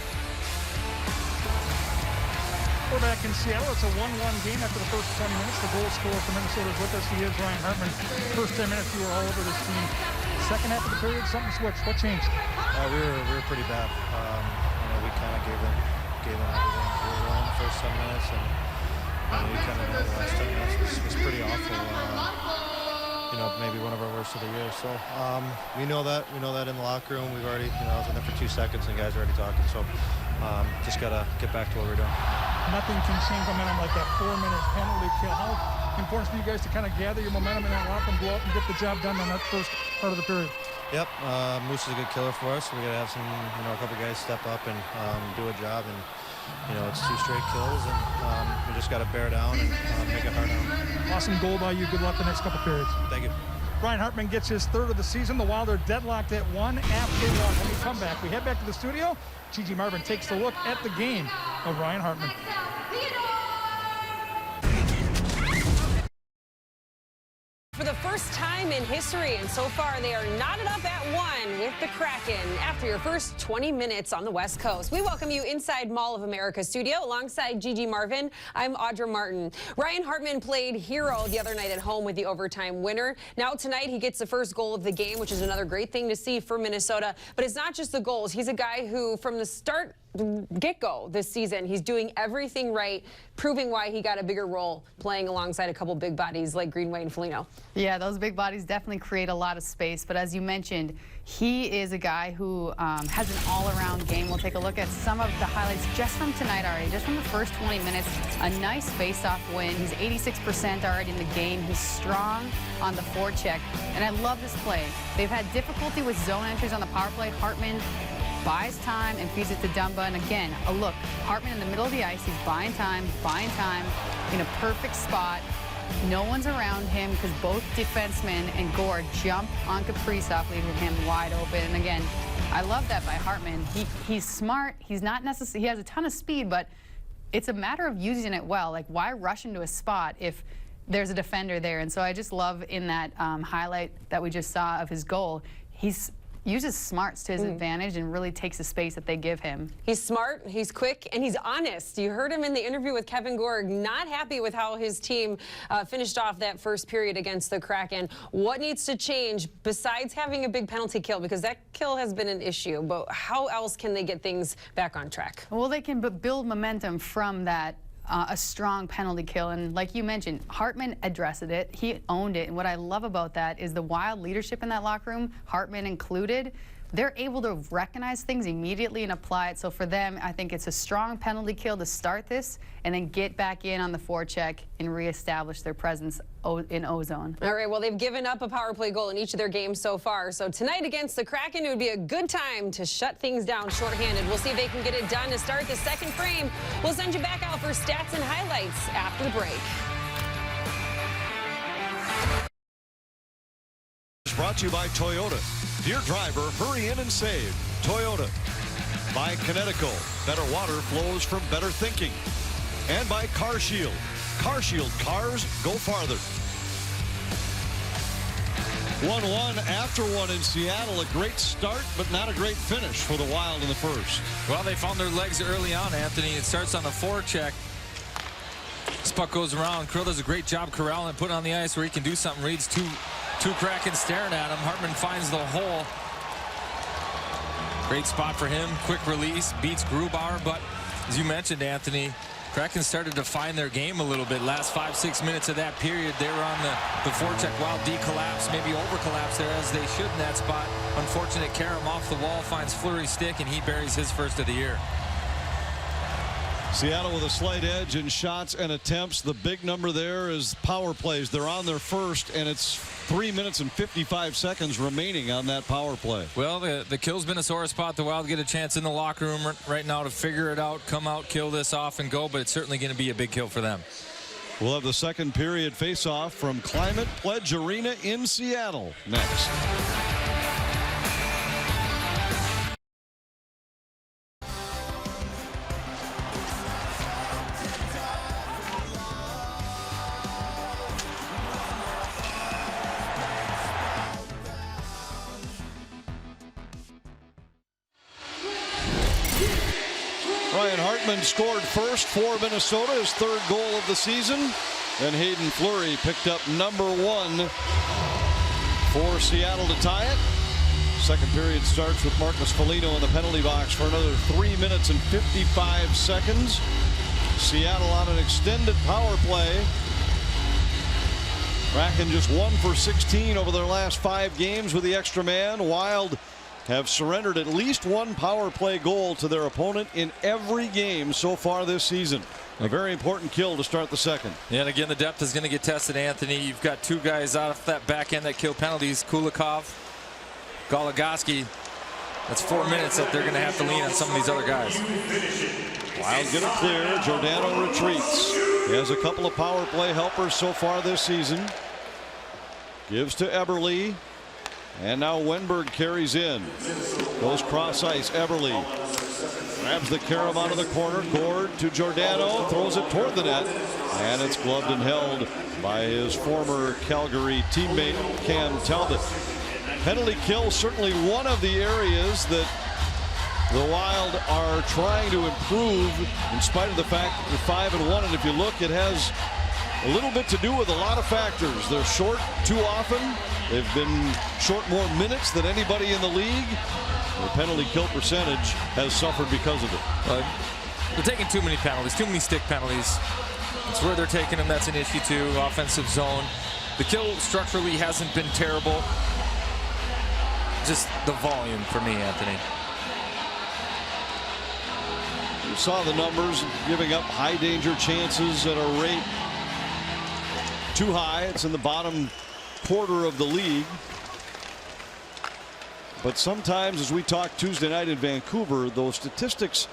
We're back in Seattle. It's a 1-1 game after the first 20 minutes. The goal scorer for Minnesota is with us. He is Ryan Hartman. First 10 minutes, you were all over this team. Second half of the period, something switched. What changed? We were pretty bad. We kind of gave them everything. We were rolling the first 10 minutes, and we kind of the last 10 minutes was pretty awful. Maybe one of our worst of the year. So we know that. We know that in the locker room. We've already, I was in there for 2 seconds, and guys are already talking. So just gotta get back to what we're doing. Nothing can change momentum like that 4-minute penalty kill. How important for you guys to kind of gather your momentum in that locker and go out and get the job done on that first part of the period? Yep, Moose is a good killer for us. We gotta have some, a couple guys step up and do a job, and it's 2 straight kills, and we just gotta bear down and make it hard on them. Awesome goal by you. Good luck the next couple periods. Thank you. Ryan Hartman gets his 3rd of the season. The Wild are deadlocked at 1 after 1. When we come back, we head back to the studio. Gigi Marvin takes a look at the game of Ryan Hartman. For the first time in history, and so far they are knotted up at 1 with the Kraken after your first 20 minutes on the West Coast. We welcome you inside Mall of America studio alongside Gigi Marvin. I'm Audra Martin. Ryan Hartman played hero the other night at home with the overtime winner. Now tonight he gets the first goal of the game, which is another great thing to see for Minnesota. But it's not just the goals. He's a guy who from the get-go this season, he's doing everything right, proving why he got a bigger role playing alongside a couple big bodies like Greenway and Foligno. Yeah, those big bodies definitely create a lot of space, but as you mentioned, he is a guy who has an all-around game. We'll take a look at some of the highlights just from tonight already, just from the first 20 minutes. A nice face-off win. He's 86% already in the game. He's strong on the forecheck, and I love this play. They've had difficulty with zone entries on the power play. Hartman buys time and feeds it to Dumba, and again, a look. Hartman in the middle of the ice. He's buying time in a perfect spot. no one's around him because both defensemen and Gore jump on Kaprizov, leaving him wide open. And again, I love that by Hartman. He's smart. He's not necessarily, he has a ton of speed, but it's a matter of using it well. Like, why rush into a spot if there's a defender there? And so I just love in that highlight that we just saw of his goal, he's uses smarts to his advantage and really takes the space that they give him. He's smart, he's quick, and he's honest. You heard him in the interview with Kevin Gorg, not happy with how his team finished off that first period against the Kraken. What needs to change besides having a big penalty kill? Because that kill has been an issue, but how else can they get things back on track? Well, they can build momentum from that. A strong penalty kill, and like you mentioned, Hartman addressed it. He owned it, and what I love about that is the Wild leadership in that locker room, Hartman included. They're able to recognize things immediately and apply it. So for them, I think it's a strong penalty kill to start this and then get back in on the forecheck and reestablish their presence in O-zone. All right, well, they've given up a power play goal in each of their games so far. So tonight against the Kraken, it would be a good time to shut things down shorthanded. We'll see if they can get it done to start the second frame. We'll send you back out for stats and highlights after the break. Brought to you by Toyota. Dear driver, hurry in and save. Toyota. By Connecticut. Better water flows from better thinking. And by CarShield. CarShield, cars go farther. 1-1 after one in Seattle. A great start, but not a great finish for the Wild in the first. Well, they found their legs early on, Anthony. It starts on the forecheck. This puck goes around. Krill does a great job corralling and putting on the ice where he can do something. Reads two Kraken staring at him. Hartman finds the hole. Great spot for him. Quick release. Beats Grubauer. But as you mentioned, Anthony, Kraken started to find their game a little bit. Last 5-6 minutes of that period, they were on the forecheck. Wild D-collapse, maybe over-collapse there as they should in that spot. Unfortunate Karam off the wall, finds Fleury's stick, and he buries his first of the year. Seattle with a slight edge in shots and attempts. The big number there is power plays. They're on their first, and it's 3 minutes and 55 seconds remaining on that power play. Well, the kill's been a sore spot. The Wild get a chance in the locker room right now to figure it out, come out, kill this off, and go, but it's certainly going to be a big kill for them. We'll have the second period face-off from Climate Pledge Arena in Seattle next. Ryan Hartman scored first for Minnesota, his third goal of the season. And Hayden Fleury picked up #1 for Seattle to tie it. Second period starts with Marcus Foligno in the penalty box for another 3 minutes and 55 seconds. Seattle on an extended power play. Kraken just 1 for 16 over their last 5 games with the extra man. Wild have surrendered at least one power play goal to their opponent in every game so far this season. A very important kill to start the second. Yeah, and again, the depth is going to get tested, Anthony. You've got two guys out of that back end that kill penalties, Kulikov, Goligoski. That's 4 minutes that they're going to have to lean on some of these other guys. Wild get it clear. Giordano retreats. He has a couple of power play helpers so far this season. Gives to Eberle. And now Wenberg carries in. Goes cross ice. Eberle grabs the Karam out of the corner. Gord to Giordano. Throws it toward the net. And it's gloved and held by his former Calgary teammate Cam Talbot. Penalty kill, certainly one of the areas that the Wild are trying to improve in spite of the fact that they're 5-1. And if you look, it has a little bit to do with a lot of factors. They're short too often. They've been short more minutes than anybody in the league. The penalty kill percentage has suffered because of it. They're taking too many penalties, too many stick penalties. It's where they're taking them. That's an issue too. Offensive zone. The kill structurally hasn't been terrible. Just the volume for me, Anthony. You saw the numbers, giving up high danger chances at a rate too high. It's in the bottom quarter of the league. But sometimes, as we talked Tuesday night in Vancouver, those statistics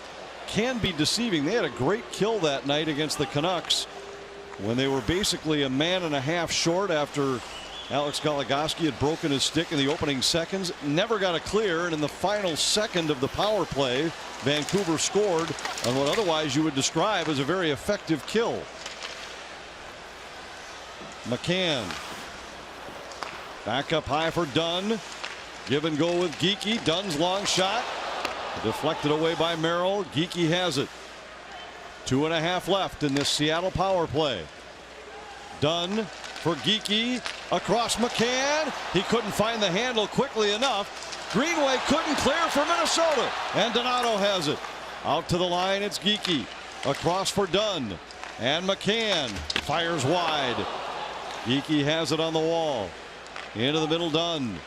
can be deceiving. They had a great kill that night against the Canucks. when they were basically a man and a half short after Alex Goligoski had broken his stick in the opening seconds. Never got a clear, and in the final second of the power play, Vancouver scored on what otherwise you would describe as a very effective kill. McCann back up high for Dunn. Give and go with Geekie. Dunn's long shot deflected away by Merrill. Geekie has it. 2.5 left in this Seattle power play. Dunn for Geekie across McCann. He couldn't find the handle quickly enough. Greenway couldn't clear for Minnesota, and Donato has it. Out to the line, it's Geekie across for Dunn, and McCann fires wide. Geekie has it on the wall. Into the middle, Dunn.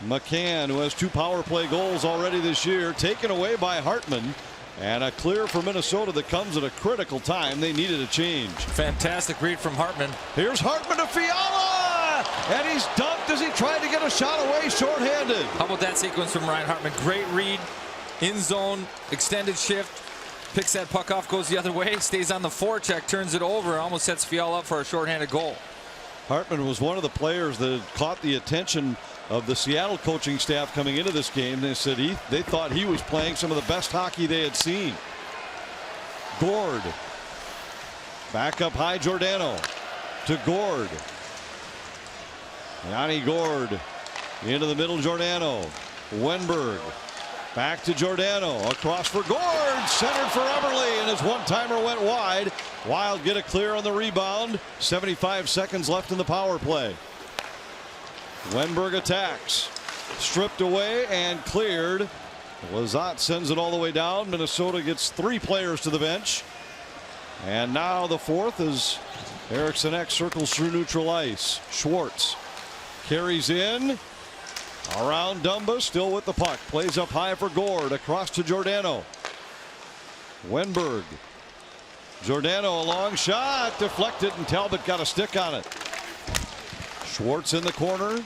McCann, who has 2 power play goals already this year, taken away by Hartman. And a clear for Minnesota that comes at a critical time. They needed a change. Fantastic read from Hartman. Here's Hartman to Fiala, and he's dumped as he tried to get a shot away shorthanded. How about that sequence from Ryan Hartman? Great read, in zone, extended shift, picks that puck off, goes the other way, stays on the forecheck, turns it over, almost sets Fiala up for a shorthanded goal. Hartman was one of the players that had caught the attention of the Seattle coaching staff coming into this game. They said they thought he was playing some of the best hockey they had seen. Gord back up high, Giordano to Gord. Yanni Gord into the middle, Giordano. Wenberg back to Giordano across for Gord, centered for Eberle, and his one-timer went wide. Wild get a clear on the rebound. 75 seconds left in the power play. Wenberg attacks, stripped away and cleared. Lizotte sends it all the way down. Minnesota gets 3 players to the bench, and now the 4th as Eriksson Ek circles through neutral ice. Schwartz carries in around Dumba, still with the puck, plays up high for Gord, across to Giordano. Wenberg, Giordano, a long shot deflected, and Talbot got a stick on it. Schwartz in the corner,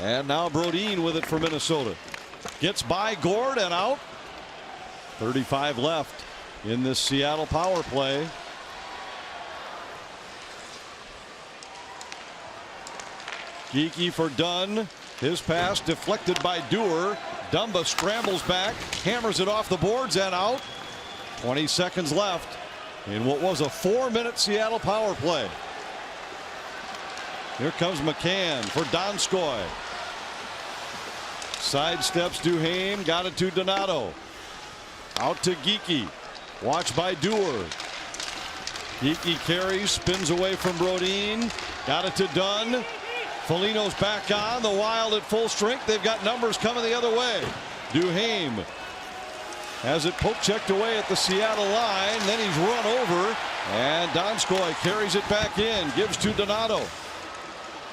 and now Brodin with it for Minnesota. Gets by Gord and out. 35 left in this Seattle power play. Geekie for Dunn. His pass deflected by Dewar. Dumba scrambles back, hammers it off the boards and out. 20 seconds left in what was a 4-minute Seattle power play. Here comes McCann for Donskoy. Sidesteps Duhaime, got it to Donato. Out to Geekie. Watched by Dewar. Geekie carries, spins away from Brodin. Got it to Dunn. Foligno's back on. The Wild at full strength. They've got numbers coming the other way. Duhaime has it poke checked away at the Seattle line. Then he's run over. And Donskoy carries it back in. Gives to Donato.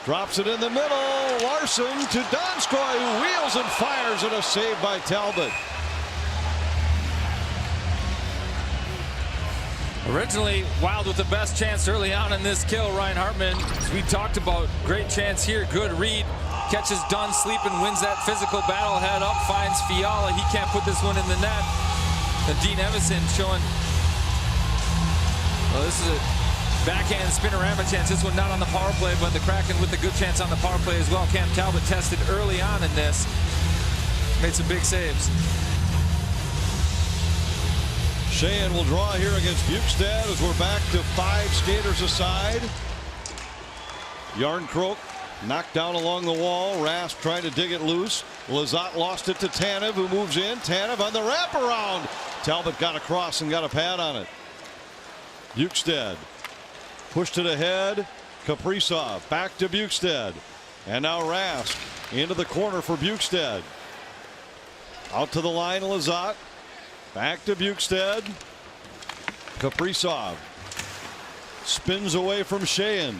Drops it in the middle. Larson to Donskoy, who wheels and fires, and a save by Talbot. Originally, Wild with the best chance early on in this kill. Ryan Hartman, as we talked about, great chance here. Good read. Catches Dunn sleeping, wins that physical battle, head up, finds Fiala. He can't put this one in the net. And Dean Evason showing, well, this is a backhand spinorama chance. This one not on the power play, but the Kraken with a good chance on the power play as well. Cam Talbot tested early on in this. Made some big saves. Sheahan will draw here against Bukestad as we're back to 5 skaters aside. Yarncroke knocked down along the wall. Rask trying to dig it loose. Lizotte lost it to Tanev, who moves in. Tanev on the wraparound. Talbot got across and got a pad on it. Bukestad pushed it ahead. Kaprizov back to Bukestad. And now Rask into the corner for Bukestad. Out to the line, Lizotte. Back to Bukestad. Kaprizov spins away from Sheahan.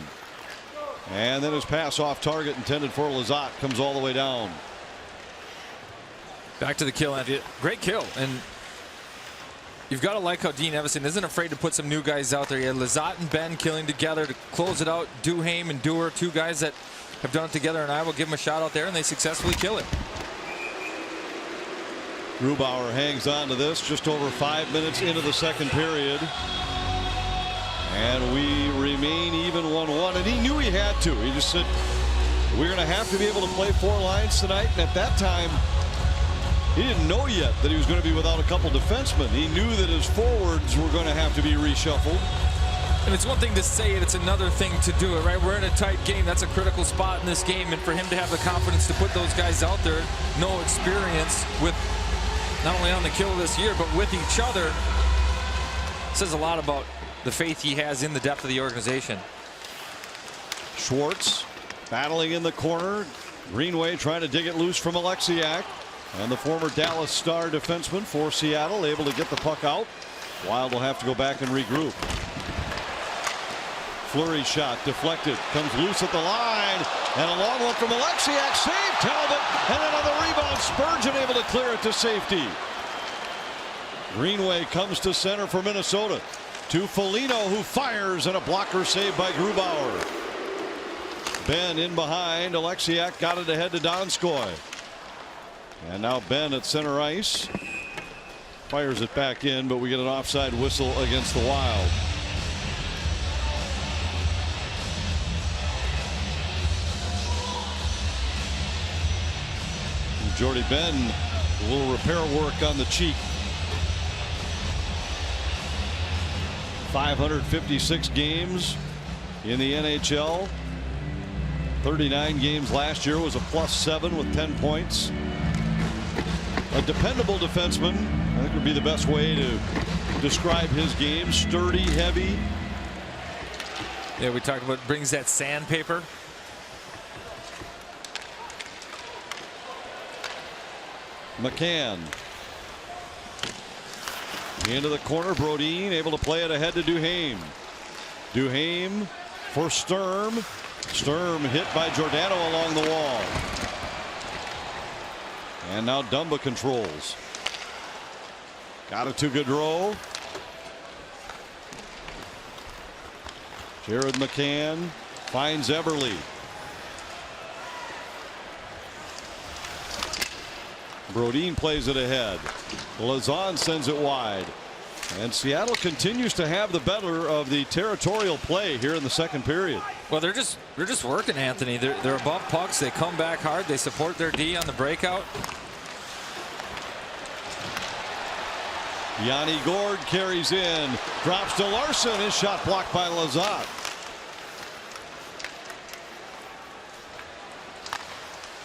And then his pass off target intended for Lizotte comes all the way down. Back to the kill, Andy. Great kill. And you've got to like how Dean Evason isn't afraid to put some new guys out there. He had Lizotte and Ben killing together to close it out. Duhaime and Dewar, 2 guys that have done it together, and I will give them a shot out there, and they successfully kill it. Grubauer hangs on to this just over 5 minutes into the second period. And we remain even 1-1. And he knew he had to. He just said, we're going to have to be able to play 4 lines tonight. And at that time, he didn't know yet that he was going to be without a couple defensemen. He knew that his forwards were going to have to be reshuffled. And it's one thing to say it, it's another thing to do it, right? We're in a tight game. That's a critical spot in this game. And for him to have the confidence to put those guys out there, no experience with not only on the kill this year, but with each other, says a lot about the faith he has in the depth of the organization. Schwartz battling in the corner. Greenway trying to dig it loose from Alexiak. And the former Dallas Star defenseman for Seattle able to get the puck out. Wild will have to go back and regroup. Fleury shot deflected, comes loose at the line, and a long one from Alexiak, save Talbot, and then on the rebound Spurgeon able to clear it to safety. Greenway comes to center for Minnesota, to Foligno, who fires, and a blocker save by Grubauer. Ben in behind, Alexiak got it ahead to Donskoy. And now Ben at center ice fires it back in, but we get an offside whistle against the Wild. Jordy Ben, a little repair work on the cheek. 556 games in the NHL. 39 games last year, was a +7 with 10 points. A dependable defenseman, I think would be the best way to describe his game. Sturdy, heavy. Yeah, we talked about brings that sandpaper. McCann into the corner. Brodin able to play it ahead to Duhaime. Duhaime for Sturm. Sturm hit by Giordano along the wall. And now Dumba controls. Got it to Gaudreau. Jared McCann finds Eberle. Brodin plays it ahead. Lazan sends it wide. And Seattle continues to have the better of the territorial play here in the second period. Well, they're just working, Anthony. They're above pucks. They come back hard. They support their D on the breakout. Yanni Gourde carries in, drops to Larson. His shot blocked by Lazat.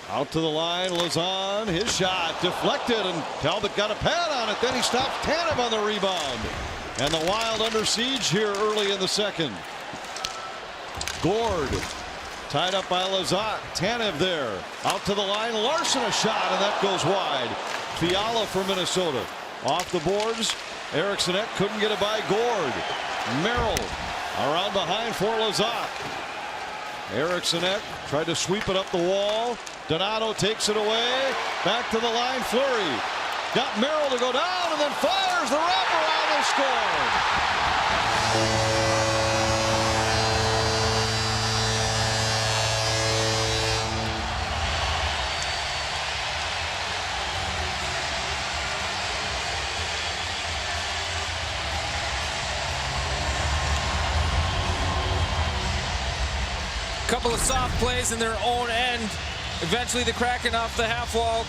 Out to the line, Lazan, his shot deflected, and Talbot got a pad on it. Then he stops Tanev on the rebound. And the Wild under siege here early in the second. Gourde tied up by Lazat. Tanev there. Out to the line, Larson a shot, and that goes wide. Fiala for Minnesota. Off the boards, Eriksson Ek couldn't get it by Gourde. Merrill around behind for Lazat. Eriksson Ek tried to sweep it up the wall. Donato takes it away. Back to the line. Fleury got Merrill to go down and then fires the wraparound. They score. Couple of soft plays in their own end. Eventually the Kraken off the half wall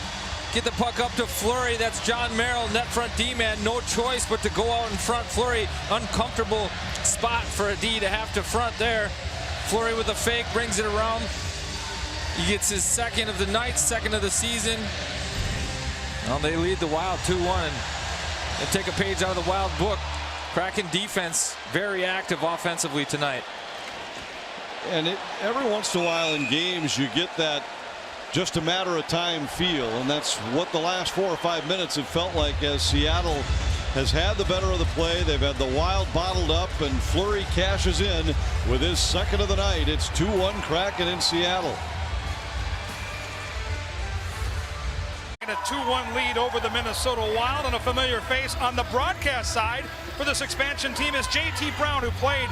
get the puck up to Fleury. That's John Merrill, net front D-man. No choice but to go out in front. Fleury, uncomfortable spot for a D to have to front there. Fleury with a fake, brings it around. He gets his second of the night, second of the season. Well, they lead the Wild 2-1 and take a page out of the Wild book. Kraken defense very active offensively tonight. And every once in a while in games you get that just a matter of time feel, and that's what the last 4 or 5 minutes have felt like as Seattle has had the better of the play. They've had the Wild bottled up, and Fleury cashes in with his second of the night. It's 2-1 Kraken in Seattle. A 2-1 lead over the Minnesota Wild, and a familiar face on the broadcast side for this expansion team is J.T. Brown, who played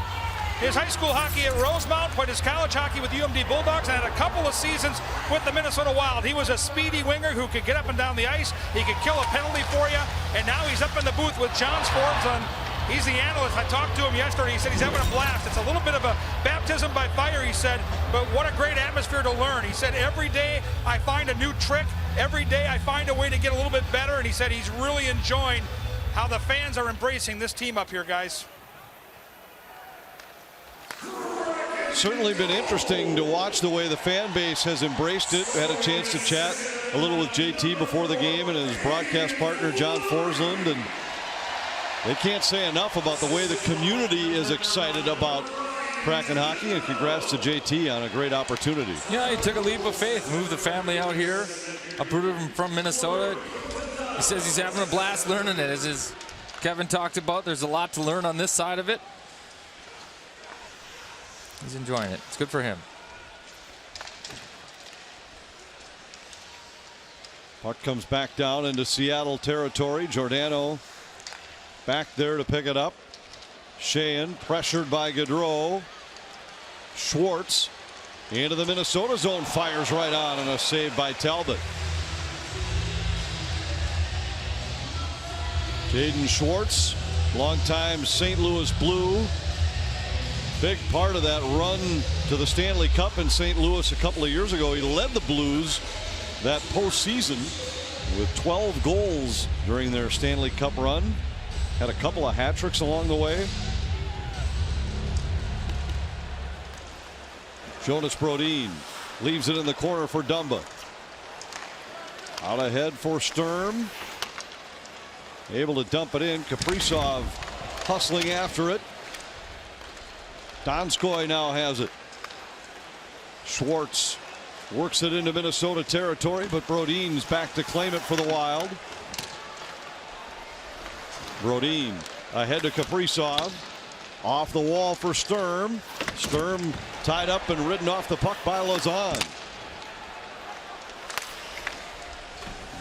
his high school hockey at Rosemount, played his college hockey with UMD Bulldogs, and had a couple of seasons with the Minnesota Wild. He was a speedy winger who could get up and down the ice. He could kill a penalty for you, and now he's up in the booth with John Forbes on He's the analyst. I talked to him yesterday. He said he's having a blast. It's a little bit of a baptism by fire, he said, but what a great atmosphere to learn. He said, every day I find a new trick. Every day I find a way to get a little bit better, and he said he's really enjoying how the fans are embracing this team up here, guys. Certainly been interesting to watch the way the fan base has embraced it. Had a chance to chat a little with JT before the game and his broadcast partner John Forsland, and they can't say enough about the way the community is excited about Kraken hockey, and congrats to JT on a great opportunity. Yeah, he took a leap of faith, moved the family out here, uprooted him from Minnesota. He says he's having a blast learning it. As Kevin talked about, there's a lot to learn on this side of it. He's enjoying it. It's good for him. Puck comes back down into Seattle territory. Giordano back there to pick it up. Sheehan pressured by Gaudreau. Schwartz into the Minnesota zone, fires right on, and a save by Talbot. Jaden Schwartz, longtime St. Louis Blue. Big part of that run to the Stanley Cup in St. Louis a couple of years ago. He led the Blues that postseason with 12 goals during their Stanley Cup run. Had a couple of hat tricks along the way. Jonas Brodin leaves it in the corner for Dumba. Out ahead for Sturm. Able to dump it in. Kaprizov hustling after it. Donskoy now has it. Schwartz works it into Minnesota territory, but Brodin's back to claim it for the Wild. Brodin ahead to Kaprizov. Off the wall for Sturm. Sturm tied up and ridden off the puck by Lazan.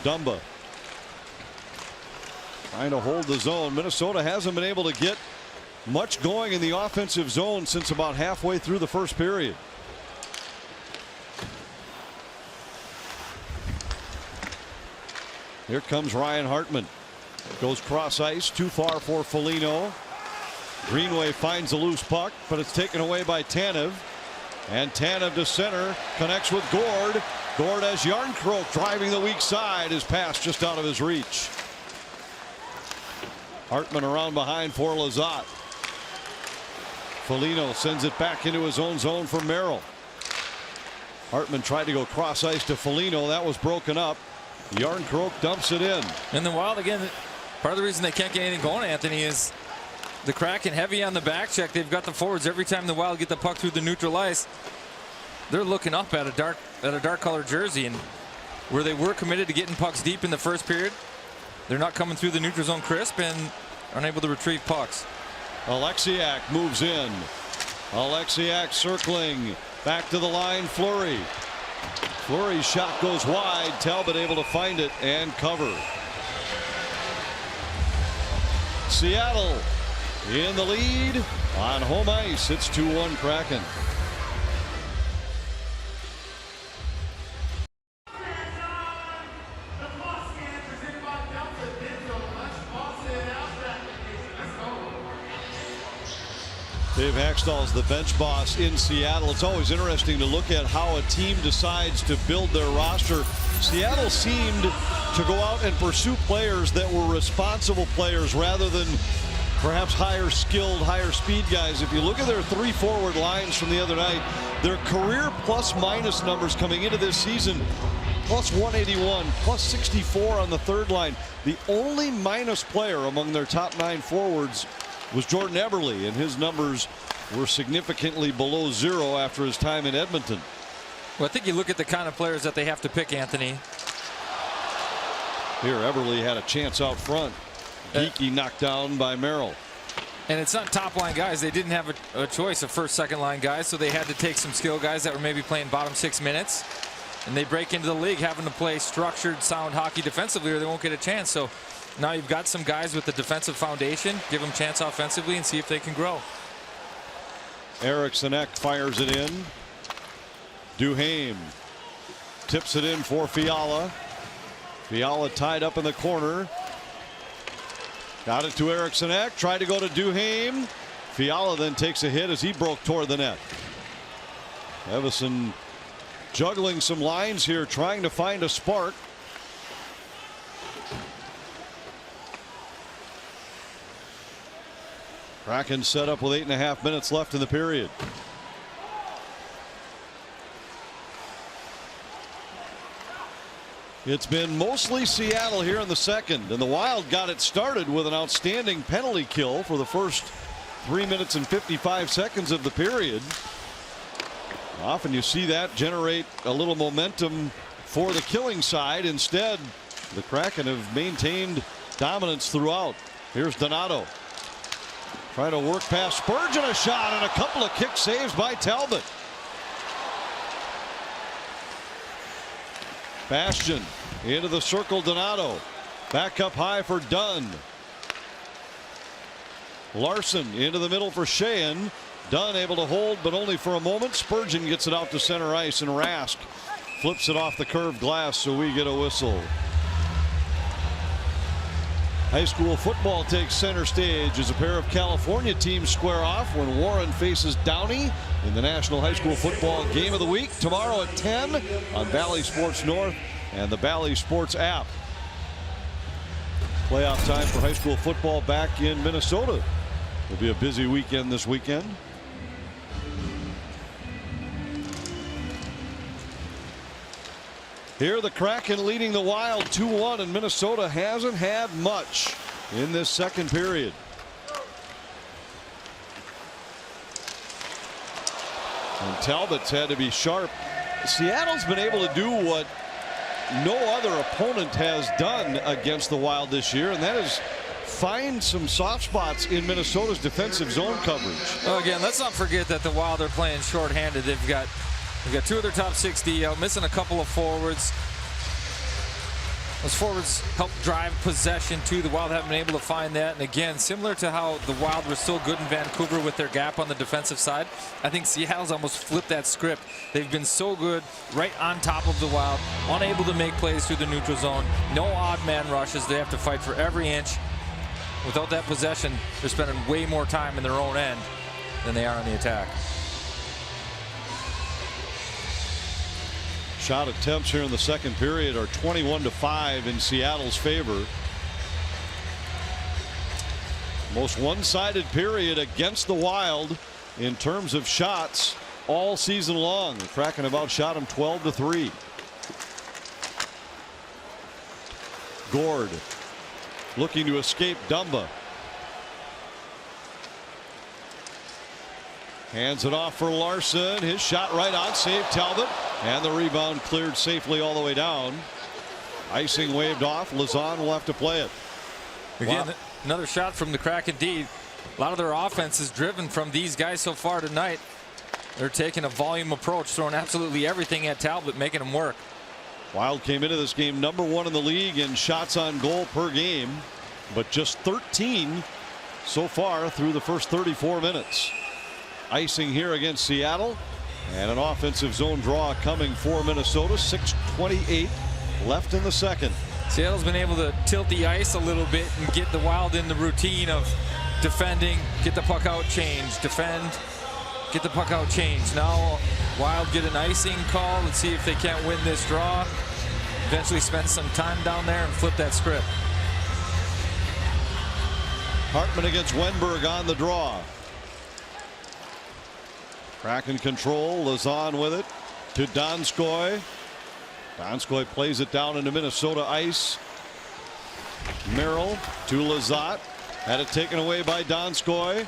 Dumba trying to hold the zone. Minnesota hasn't been able to get much going in the offensive zone since about halfway through the first period. Here comes Ryan Hartman. Goes cross ice, too far for Foligno. Greenway finds a loose puck, but it's taken away by Tanev. And Tanev to center, connects with Gord. Gord has Yarncroke driving the weak side. His pass just out of his reach. Hartman around behind for Lizotte. Foligno sends it back into his own zone for Merrill. Hartman tried to go cross ice to Foligno. That was broken up. Yarncroke dumps it in. And the Wild, again, part of the reason they can't get anything going, Anthony, is the Kraken heavy on the back check. They've got the forwards. Every time the Wild get the puck through the neutral ice, they're looking up at a dark colored jersey, and where they were committed to getting pucks deep in the first period, they're not coming through the neutral zone crisp and unable to retrieve pucks. Alexiak moves in. Alexiak circling back to the line. Fleury. Fleury's shot goes wide. Talbot able to find it and cover. Seattle in the lead on home ice. It's 2-1 Kraken. Dave Haxtell's the bench boss in Seattle. It's always interesting to look at how a team decides to build their roster. Seattle seemed to go out and pursue players that were responsible players rather than perhaps higher skilled, higher speed guys. If you look at their three forward lines from the other night, their career plus minus numbers coming into this season, plus 181, plus 64 on the third line. The only minus player among their top 9 forwards was Jordan Eberle, and his numbers were significantly below zero after his time in Edmonton. Well, I think you look at the kind of players that they have to pick, Anthony. Here, Eberle had a chance out front. Geekie knocked down by Merrill. And it's not top line guys. They didn't have a choice of first, second line guys, so they had to take some skill guys that were maybe playing bottom 6 minutes. And they break into the league having to play structured, sound hockey defensively, or they won't get a chance. So now you've got some guys with the defensive foundation. Give them a chance offensively and see if they can grow. Eriksson Ek fires it in. Duhaime tips it in for Fiala. Fiala tied up in the corner. Got it to Eriksson Ek. Tried to go to Duhaime. Fiala then takes a hit as he broke toward the net. Evason juggling some lines here, trying to find a spark. Kraken set up with 8.5 minutes left in the period. It's been mostly Seattle here in the second, and the Wild got it started with an outstanding penalty kill for the first 3 minutes and 55 seconds of the period. Often you see that generate a little momentum for the killing side. Instead, the Kraken have maintained dominance throughout. Here's Donato trying to work past Spurgeon, a shot, and a couple of kick saves by Talbot. Bastian into the circle. Donato back up high for Dunn. Larson into the middle for Sheehan. Dunn able to hold, but only for a moment. Spurgeon gets it out to center ice, and Rask flips it off the curved glass, so we get a whistle. High school football takes center stage as a pair of California teams square off when Warren faces Downey in the National High School Football Game of the Week tomorrow at 10 on Valley Sports North and the Valley Sports app. Playoff time for high school football back in Minnesota. It'll be a busy weekend this weekend. Here the Kraken leading the Wild 2-1, and Minnesota hasn't had much in this second period. And Talbot's had to be sharp. Seattle's been able to do what no other opponent has done against the Wild this year, and that is find some soft spots in Minnesota's defensive zone coverage. Well, again, let's not forget that the Wild are playing shorthanded. They've got two of their top 60 out, missing a couple of forwards. Those forwards help drive possession too. The Wild haven't been able to find that. And again, similar to how the Wild were so good in Vancouver with their gap on the defensive side, I think Seattle's almost flipped that script. They've been so good right on top of the Wild, unable to make plays through the neutral zone. No odd man rushes. They have to fight for every inch. Without that possession, they're spending way more time in their own end than they are on the attack. Shot attempts here in the second period are 21-5 in Seattle's favor. Most one-sided period against the Wild in terms of shots all season long. The Kraken have outshot them 12-3. Gord looking to escape Dumba. Hands it off for Larson. His shot right on, saved Talbot, and the rebound cleared safely all the way down. Icing waved off. Lazan will have to play it. Again, wow. Another shot from the Kraken D. A lot of their offense is driven from these guys so far tonight. They're taking a volume approach, throwing absolutely everything at Talbot, making him work. Wild came into this game #1 in the league in shots on goal per game, but just 13 so far through the first 34 minutes. Icing here against Seattle, and an offensive zone draw coming for Minnesota. 6:28 left in the second. Seattle's been able to tilt the ice a little bit and get the Wild in the routine of defending, get the puck out, change, defend, get the puck out, change. Now Wild get an icing call. Let's see if they can't win this draw. Eventually spend some time down there and flip that script. Hartman against Wenberg on the draw. Kraken control. Lazan with it to Donskoy. Donskoy plays it down into Minnesota ice. Merrill to Lizotte. Had it taken away by Donskoy.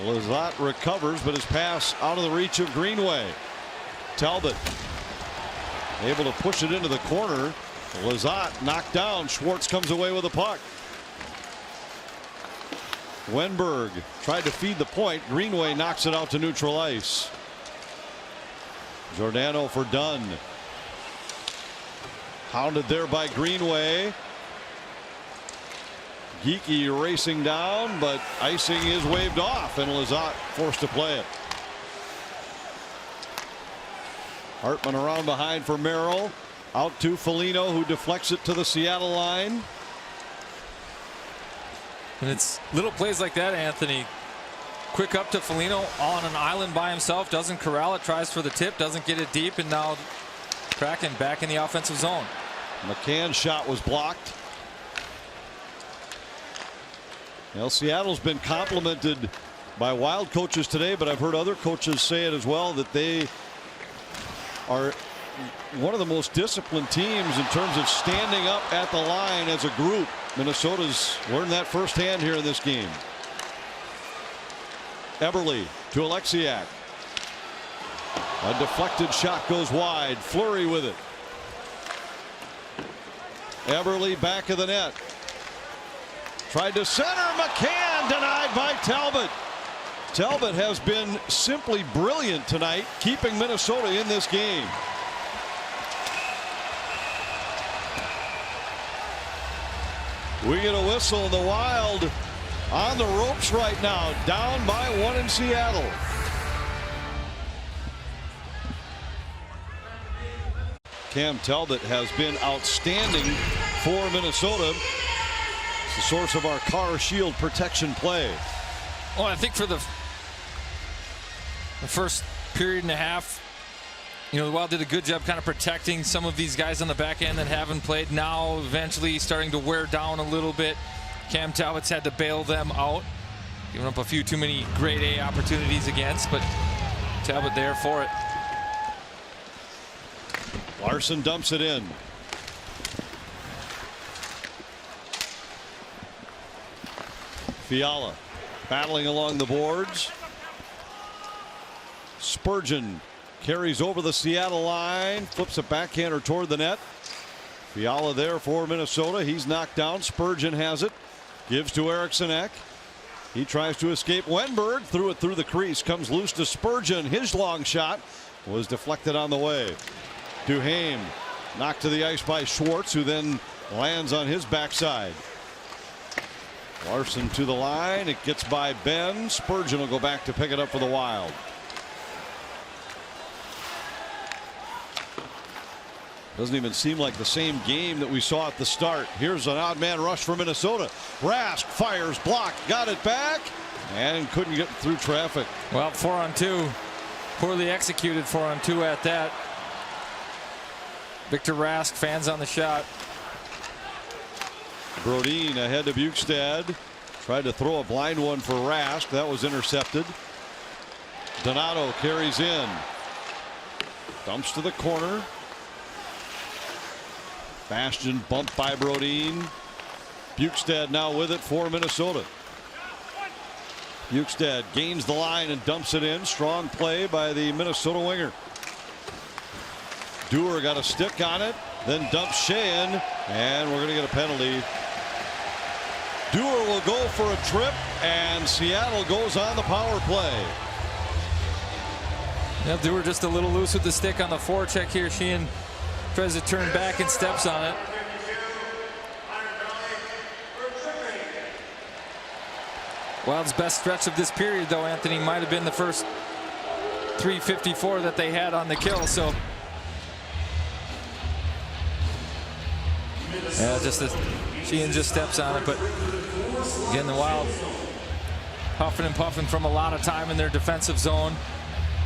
Lizotte recovers, but his pass out of the reach of Greenway. Talbot able to push it into the corner. Lizotte knocked down. Schwartz comes away with the puck. Wenberg tried to feed the point. Greenway knocks it out to neutral ice. Giordano for Dunn. Hounded there by Greenway. Geekie racing down, but icing is waved off, and Lizotte forced to play it. Hartman around behind for Merrill. Out to Foligno, who deflects it to the Seattle line. And it's little plays like that, Anthony. Quick up to Foligno on an island by himself, doesn't corral it, tries for the tip, doesn't get it deep, and now Kraken back in the offensive zone. McCann's shot was blocked. Well, Seattle's been complimented by Wild coaches today, but I've heard other coaches say it as well, that they are one of the most disciplined teams in terms of standing up at the line as a group. Minnesota's learned that firsthand here in this game. Eberle to Alexiak. A deflected shot goes wide. Fleury with it. Eberle back of the net. Tried to center. McCann denied by Talbot. Talbot has been simply brilliant tonight, keeping Minnesota in this game. We get a whistle, and the Wild on the ropes right now, down by 1 in Seattle. Cam Talbot has been outstanding for Minnesota. It's the source of our car shield protection play. Well, I think for the first period and a half, you know, the Wild did a good job kind of protecting some of these guys on the back end that haven't played. Now eventually starting to wear down a little bit. Cam Talbot's had to bail them out, giving up a few too many grade A opportunities against, but Talbot there for it. Larson dumps it in. Fiala battling along the boards. Spurgeon carries over the Seattle line, flips a backhander toward the net. Fiala there for Minnesota. He's knocked down. Spurgeon has it. Gives to Eriksson Ek. He tries to escape. Wenberg threw it through the crease. Comes loose to Spurgeon. His long shot was deflected on the way. Duhaime knocked to the ice by Schwartz, who then lands on his backside. Larson to the line. It gets by Ben. Spurgeon will go back to pick it up for the Wild. Doesn't even seem like the same game that we saw at the start. Here's an odd man rush for Minnesota. Rask fires, blocked, got it back, and couldn't get through traffic. Well, 4-on-2. Poorly executed 4-on-2 at that. Victor Rask, fans on the shot. Brodin ahead to Bukestad. Tried to throw a blind one for Rask. That was intercepted. Donato carries in. Dumps to the corner. Bastian bumped by Brodin. Bukestad now with it for Minnesota. Bukestad gains the line and dumps it in. Strong play by the Minnesota winger. Dewar got a stick on it, then dumps Shea in, and we're going to get a penalty. Dewar will go for a trip, and Seattle goes on the power play. Yeah, Dewar just a little loose with the stick on the forecheck here. Sheehan tries to turn back and steps on it. Wild's best stretch of this period, though, Anthony, might have been the first 3:54 that they had on the kill. So, yeah, Sheehan just steps on it. But again, the Wild huffing and puffing from a lot of time in their defensive zone.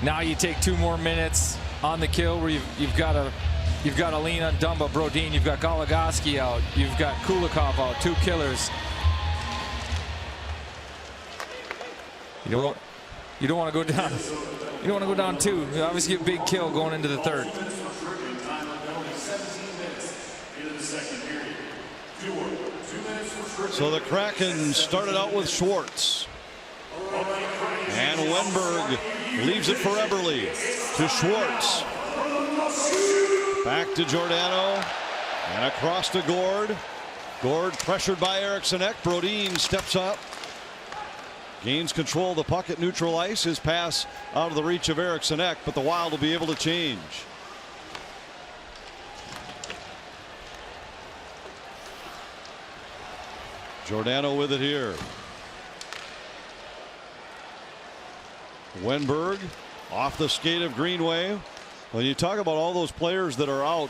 Now you take 2 more minutes on the kill where you've got to lean on Dumba, Brodin. You've got Goligoski out. You've got Kulikov out. 2 killers. You don't want to go down. You don't want to go down 2. You obviously get a big kill going into the third. So the Kraken started out with Schwartz. And Wenberg leaves it for Eberle. To Schwartz. Back to Giordano. And across to Gord. Gord pressured by Eriksson Ek. Brodin steps up. Gains control of the puck at neutral ice. His pass out of the reach of Eriksson Ek, but the Wild will be able to change. Giordano with it here. Wenberg off the skate of Greenway. When you talk about all those players that are out,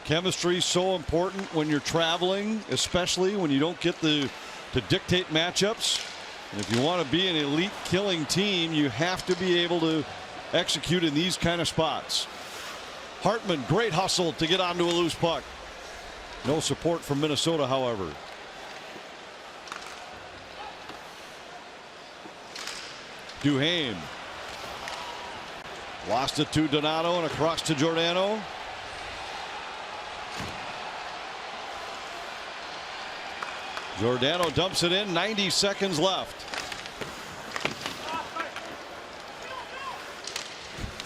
chemistry is so important when you're traveling, especially when you don't get to to dictate matchups. And if you want to be an elite killing team, you have to be able to execute in these kind of spots. Hartman, great hustle to get onto a loose puck. No support from Minnesota, however. Duhaime. Lost it to Donato and across to Giordano. Giordano dumps it in. 90 seconds left.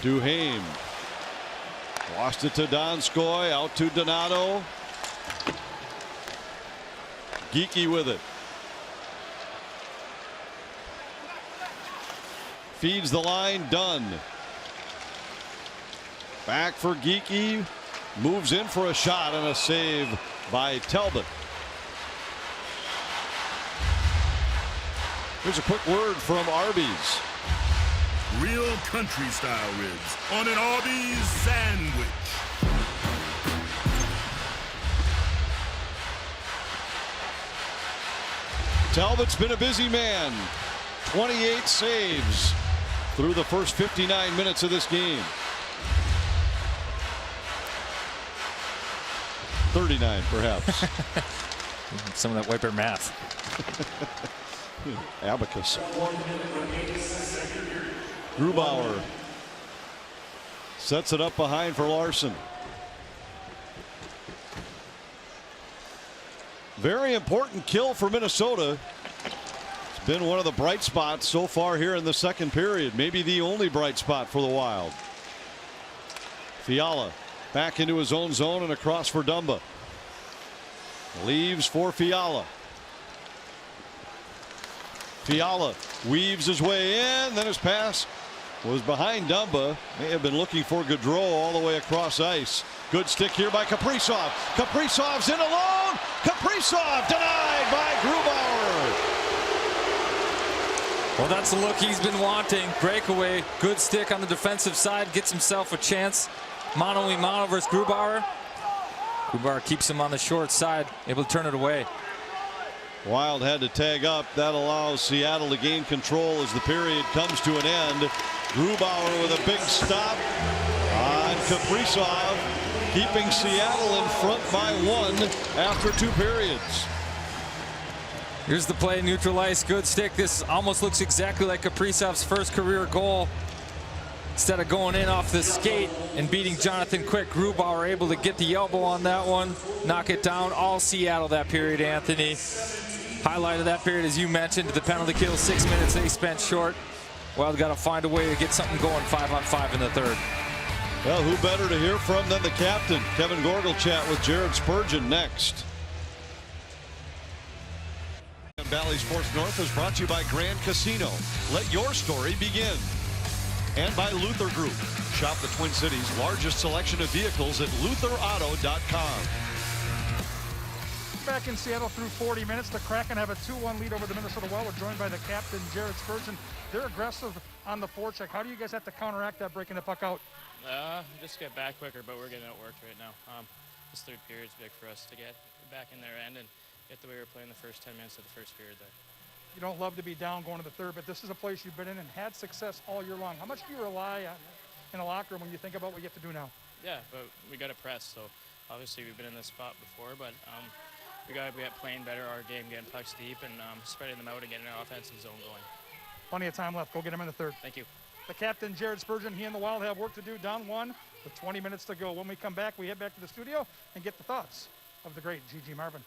Duhaime. Lost it to Donskoy. Out to Donato. Geekie with it. Feeds the line. Done. Back for Geekie. Moves in for a shot and a save by Talbot. Here's a quick word from Arby's. Real country style ribs on an Arby's sandwich. Talbot's been a busy man. 28 saves through the first 59 minutes of this game. 39 perhaps. Some of that wiper math. Abacus. Grubauer sets it up behind for Larson. Very important kill for Minnesota. It's been one of the bright spots so far here in the second period. Maybe the only bright spot for the Wild. Fiala back into his own zone and across for Dumba. Leaves for Fiala. Fiala weaves his way in. Then his pass was behind Dumba. May have been looking for Gaudreau all the way across ice. Good stick here by Kaprizov. Kaprizov's in alone. Kaprizov denied by Grubauer. Well, that's the look he's been wanting. Breakaway. Good stick on the defensive side. Gets himself a chance. Mano-a-mano versus Grubauer. Grubauer keeps him on the short side. Able to turn it away. Wild had to tag up. That allows Seattle to gain control as the period comes to an end. Grubauer with a big stop on Kaprizov, keeping Seattle in front by 1 after 2 periods. Here's the play, neutral ice, good stick. This almost looks exactly like Kaprizov's first career goal. Instead of going in off the skate and beating Jonathan Quick, Grubauer able to get the elbow on that one, knock it down. All Seattle that period, Anthony. Highlight of that period, as you mentioned, the penalty kill, 6 minutes they spent short. Wild got to find a way to get something going 5-on-5 in the third. Well, who better to hear from than the captain? Kevin Gorgel chat with Jared Spurgeon next. Valley Sports North is brought to you by Grand Casino. Let your story begin. And by Luther Group. Shop the Twin Cities' largest selection of vehicles at lutherauto.com. Back in Seattle through 40 minutes. The Kraken have a 2-1 lead over the Minnesota Wild. We're joined by the captain, Jared Spurgeon. They're aggressive on the forecheck. How do you guys have to counteract that, breaking the puck out? Just get back quicker, but we're getting outworked right now. This third period is big for us to get back in their end and get the way we were playing the first 10 minutes of the first period there. You don't love to be down going to the third, but this is a place you've been in and had success all year long. How much do you rely on in a locker room when you think about what you have to do now? Yeah, but we got to press. So obviously we've been in this spot before, but we got to be playing better our game, getting pucks deep and spreading them out and getting our offensive zone going. Plenty of time left. Go get him in the third. Thank you. The captain, Jared Spurgeon, he and the Wild have work to do, down 1 with 20 minutes to go. When we come back, we head back to the studio and get the thoughts of the great Gigi Marvin.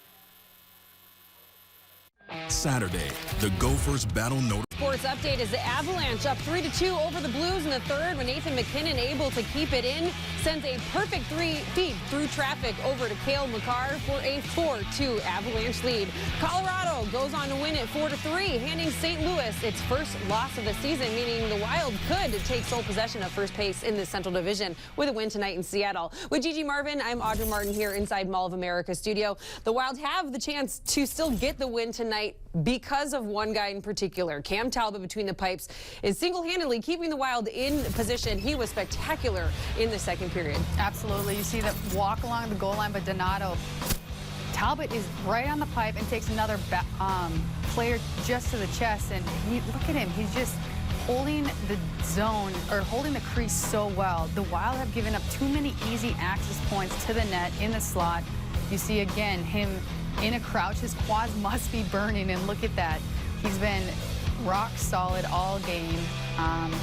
Saturday, the Gophers battle note. Sports update is the Avalanche up 3-2 over the Blues in the third when Nathan McKinnon able to keep it in. Sends a perfect feed through traffic over to Cale Makar for a 4-2 Avalanche lead. Colorado goes on to win it 4-3, handing St. Louis its first loss of the season, meaning the Wild could take sole possession of first place in the Central Division with a win tonight in Seattle. With Gigi Marvin, I'm Audra Martin here inside Mall of America studio. The Wild have the chance to still get the win tonight because of one guy in particular. Cam Talbot between the pipes is single-handedly keeping the Wild in position. He was spectacular in the second period. Absolutely. You see that walk along the goal line, but Donato Talbot is right on the pipe and takes another player just to the chest. And look at him. He's just holding the zone, or holding the crease so well. The Wild have given up too many easy access points to the net in the slot. You see again him in a crouch. His quads must be burning, and look at that. He's been rock solid all game, and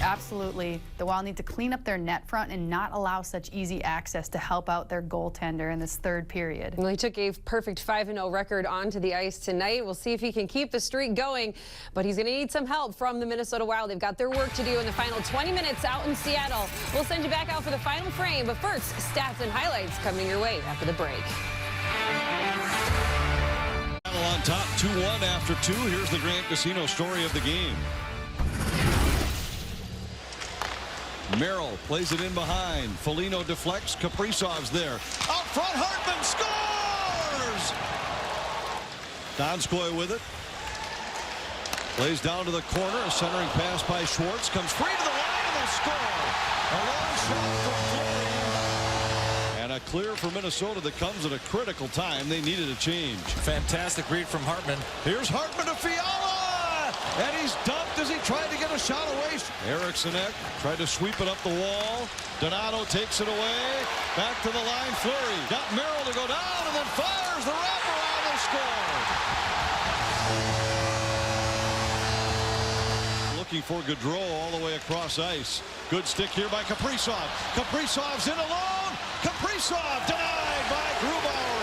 absolutely the Wild need to clean up their net front and not allow such easy access to help out their goaltender in this third period. Well, he took a perfect 5-0 record onto the ice tonight. We'll see if he can keep the streak going, but he's going to need some help from the Minnesota Wild. They've got their work to do in the final 20 minutes out in Seattle. We'll send you back out for the final frame, but first, stats and highlights coming your way after the break. On top 2-1 after 2. Here's the Grand Casino story of the game. Merrill plays it in behind. Foligno deflects. Kaprizov's there. Out front, Hartman scores! Donskoy with it. Plays down to the corner. A centering pass by Schwartz. Comes free to the line and they score. A long shot from Fleury. And a clear for Minnesota that comes at a critical time. They needed a change. Fantastic read from Hartman. Here's Hartman to Fiala. And he's dumped as he tried to get a shot away. Eriksson tried to sweep it up the wall. Donato takes it away. Back to the line. Fleury got Merrill to go down and then fires the wraparound and score. Looking for Gaudreau all the way across ice. Good stick here by Kaprizov. Kaprizov's in alone. Kaprizov denied by Grubauer.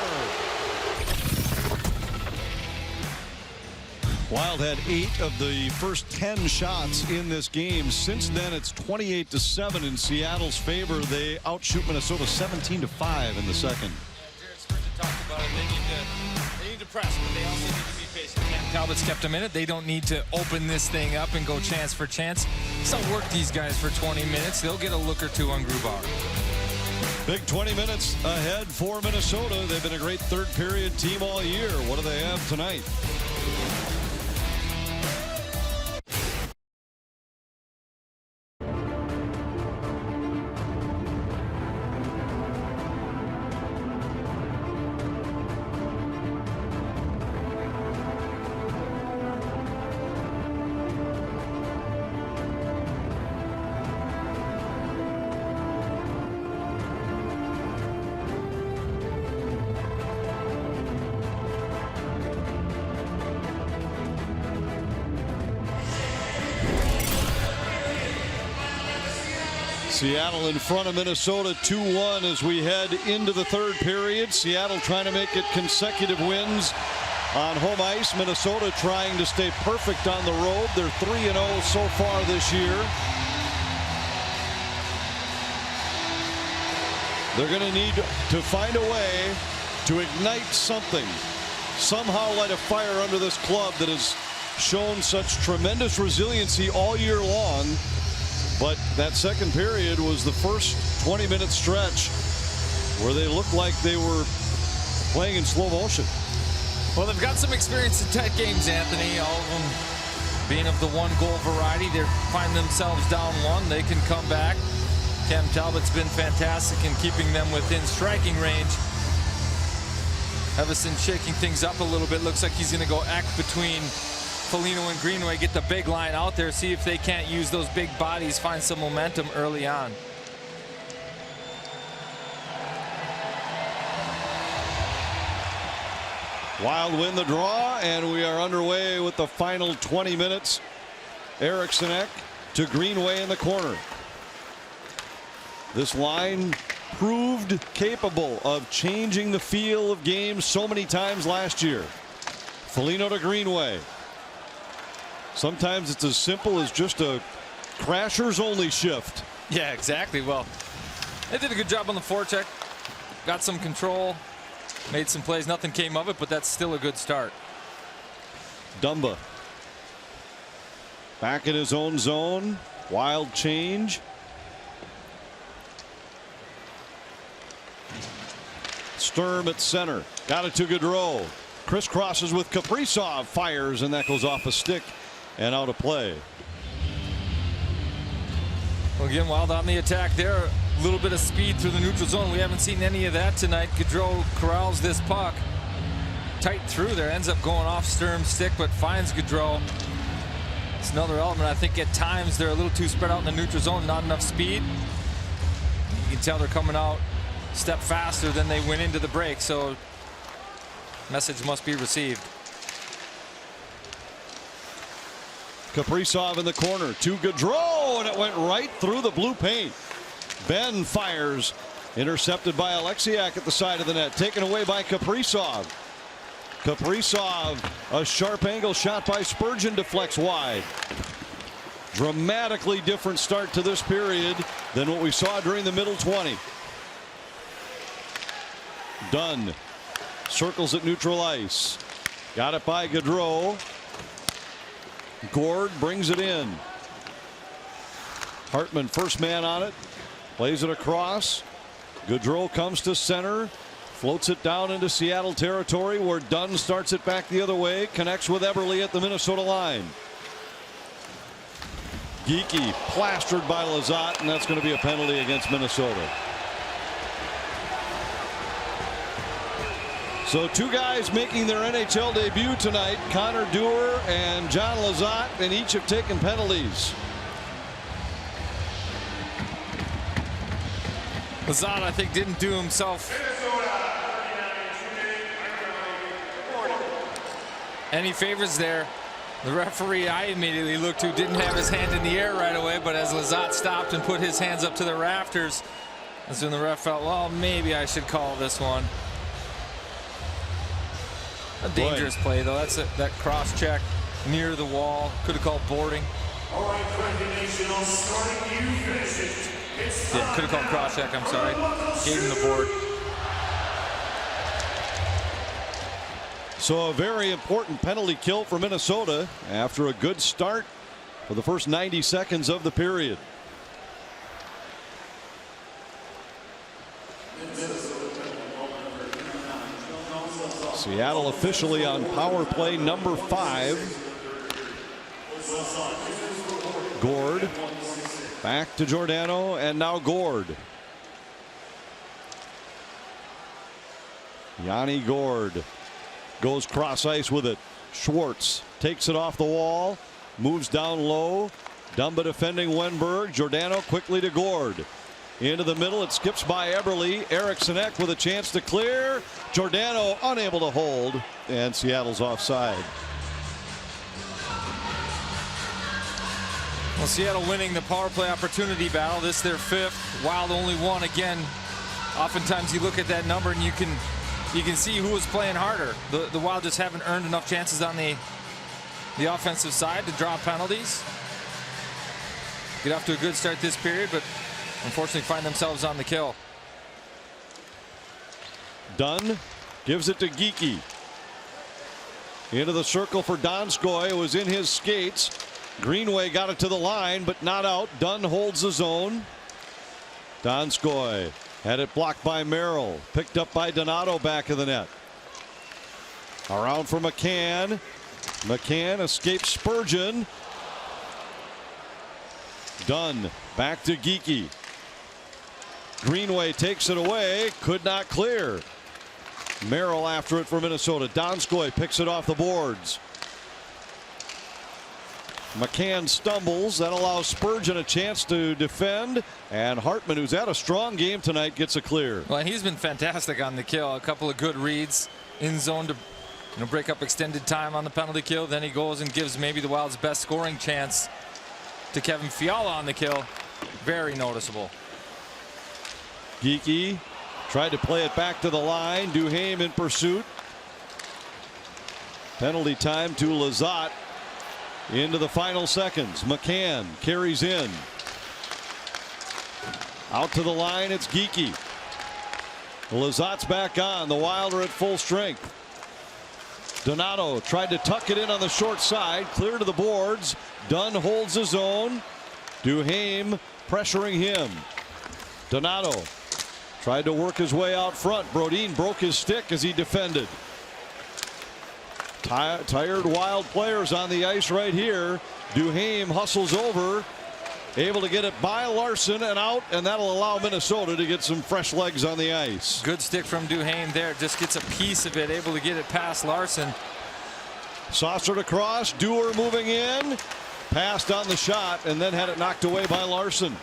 Wild had 8 of the first 10 shots in this game. Since then, it's 28-7 in Seattle's favor. They outshoot Minnesota 17-5 in the second. Jared Spurgeon talked about it. They need to press, but they also need to be patient. Cam Talbot's kept them in it. They don't need to open this thing up and go chance for chance. So work these guys for 20 minutes. They'll get a look or two on Grubauer. Big 20 minutes ahead for Minnesota. They've been a great third period team all year. What do they have tonight? Seattle in front of Minnesota 2-1 as we head into the third period. Seattle trying to make it consecutive wins on home ice. Minnesota trying to stay perfect on the road. They're 3-0 so far this year. They're going to need to find a way to ignite something. Somehow light a fire under this club that has shown such tremendous resiliency all year long. But that second period was the first 20-minute stretch where they looked like they were playing in slow motion. Well, they've got some experience in tight games, Anthony. All of them being of the one-goal variety. They find themselves down 1. They can come back. Cam Talbot's been fantastic in keeping them within striking range. Evason shaking things up a little bit. Looks like he's going to go act between Foligno and Greenway, get the big line out there, see if they can't use those big bodies, find some momentum early on. Wild win the draw, and we are underway with the final 20 minutes. Eriksson to Greenway in the corner. This line proved capable of changing the feel of games so many times last year. Foligno to Greenway. Sometimes it's as simple as just a crashers only shift. Yeah, exactly. Well, they did a good job on the forecheck. Got some control. Made some plays. Nothing came of it, but that's still a good start. Dumba. Back in his own zone. Wild change. Sturm at center. Got it to Gaudreau. Crisscrosses with Kaprizov. Fires, and that goes off a stick and out of play. Well, again, Wild on the attack there. A little bit of speed through the neutral zone. We haven't seen any of that tonight. Gaudreau corrals this puck. Tight through there. Ends up going off Sturm's stick, but finds Gaudreau. It's another element. I think at times they're a little too spread out in the neutral zone. Not enough speed. You can tell they're coming out a step faster than they went into the break. So message must be received. Kaprizov in the corner to Gaudreau, and it went right through the blue paint. Ben fires, intercepted by Alexiak at the side of the net, taken away by Kaprizov. Kaprizov, a sharp angle shot by Spurgeon, deflects wide. Dramatically different start to this period than what we saw during the middle 20. Dunn circles at neutral ice. Got it by Gaudreau. Gord brings it in. Hartman first man on it. Plays it across. Gaudreau comes to center. Floats it down into Seattle territory where Dunn starts it back the other way. Connects with Eberle at the Minnesota line. Geekie plastered by Lizotte, and that's going to be a penalty against Minnesota. So two guys making their NHL debut tonight, Connor Dewar and John Lizotte, and each have taken penalties. Lizotte, I think, didn't do himself any favors there. The referee I immediately looked to didn't have his hand in the air right away, but as Lizotte stopped and put his hands up to the rafters, that's when the ref felt, well, maybe I should call this one. A dangerous play, though. That's that cross check near the wall. Could have called boarding. All right, Kraken Nation, I'll start you finish it. Yeah, could have called cross check. I'm sorry. Gave him the board. So a very important penalty kill for Minnesota after a good start for the first 90 seconds of the period. Seattle officially on power play number 5. Gord back to Giordano, and now Gord. Yanni Gord goes cross ice with it. Schwartz takes it off the wall, moves down low. Dumba defending Wenberg. Giordano quickly to Gord. Into the middle, it skips by Eberle. Eriksson Ek with a chance to clear. Giordano unable to hold, and Seattle's offside. Well, Seattle winning the power play opportunity battle. This their 5th. Wild only 1 again. Oftentimes you look at that number and you can see who was playing harder. The Wild just haven't earned enough chances on the offensive side to draw penalties. Get off to a good start this period, but unfortunately find themselves on the kill. Dunn gives it to Geekie. Into the circle for Donskoy. It was in his skates. Greenway got it to the line, but not out. Dunn holds the zone. Donskoy had it blocked by Merrill. Picked up by Donato back of the net. Around for McCann. McCann escapes Spurgeon. Dunn back to Geekie. Greenway takes it away. Could not clear. Merrill after it for Minnesota. Donskoy picks it off the boards. McCann stumbles. That allows Spurgeon a chance to defend. And Hartman, who's had a strong game tonight, gets a clear. Well, he's been fantastic on the kill. A couple of good reads in zone to break up extended time on the penalty kill. Then he goes and gives maybe the Wild's best scoring chance to Kevin Fiala on the kill. Very noticeable. Geekie tried to play it back to the line. Duhaime in pursuit. Penalty time to Lizotte. Into the final seconds. McCann carries in. Out to the line, it's Geekie. Lizotte's back on. The Wild are at full strength. Donato tried to tuck it in on the short side. Clear to the boards. Dunn holds his own. Duhaime pressuring him. Donato tried to work his way out front. Brodin broke his stick as he defended. Tired Wild players on the ice right here. Duhaime hustles over. able to get it by Larson and out, and that'll allow Minnesota to get some fresh legs on the ice. Good stick from Duhaime there. Just gets a piece of it, able to get it past Larson. Saucered across, Dewar moving in, passed on the shot, and then had it knocked away by Larson.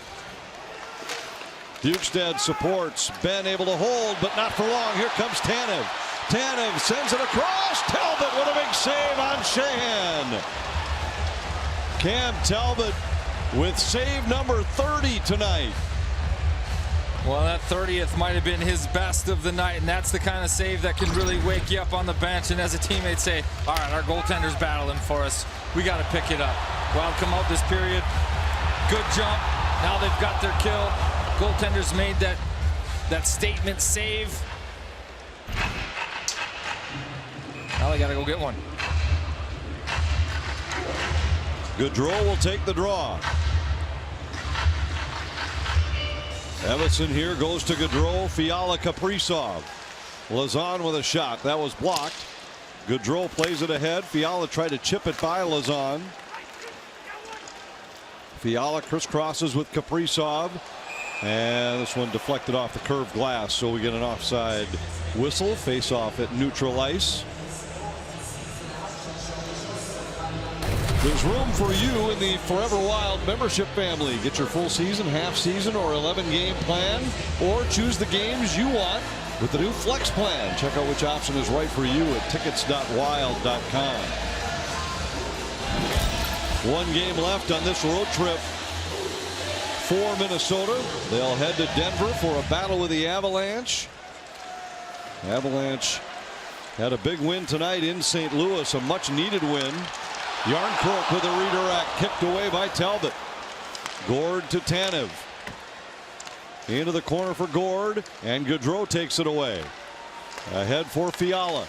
Bukestad supports. Ben able to hold, but not for long. Here comes Tanev. Tanev sends it across. Talbot with a big save on Sheahan. Cam Talbot with save number 30 tonight. Well, that 30th might have been his best of the night, and that's the kind of save that can really wake you up on the bench. And as a teammate say, all right, our goaltender's battling for us. We got to pick it up. Wild come out this period. Good jump. Now they've got their kill. Goaltenders made that statement save. Now they got to go get one. Gaudreau will take the draw. Evason here goes to Gaudreau. Fiala, Kaprizov. Lazan with a shot. That was blocked. Gaudreau plays it ahead. Fiala tried to chip it by Lazan. Fiala crisscrosses with Kaprizov. And this one deflected off the curved glass, so we get an offside whistle. Face off at neutral ice. There's room for you in the Forever Wild membership family. Get your full season, half season, or 11-game plan, or choose the games you want with the new Flex plan. Check out which option is right for you at tickets.wild.com. One game left on this road trip for Minnesota. They'll head to Denver for a battle with the Avalanche. Avalanche had a big win tonight in St. Louis, a much-needed win. Yarncroke with a redirect, kicked away by Talbot. Gord to Tanev. Into the corner for Gord, and Gaudreau takes it away. Ahead for Fiala.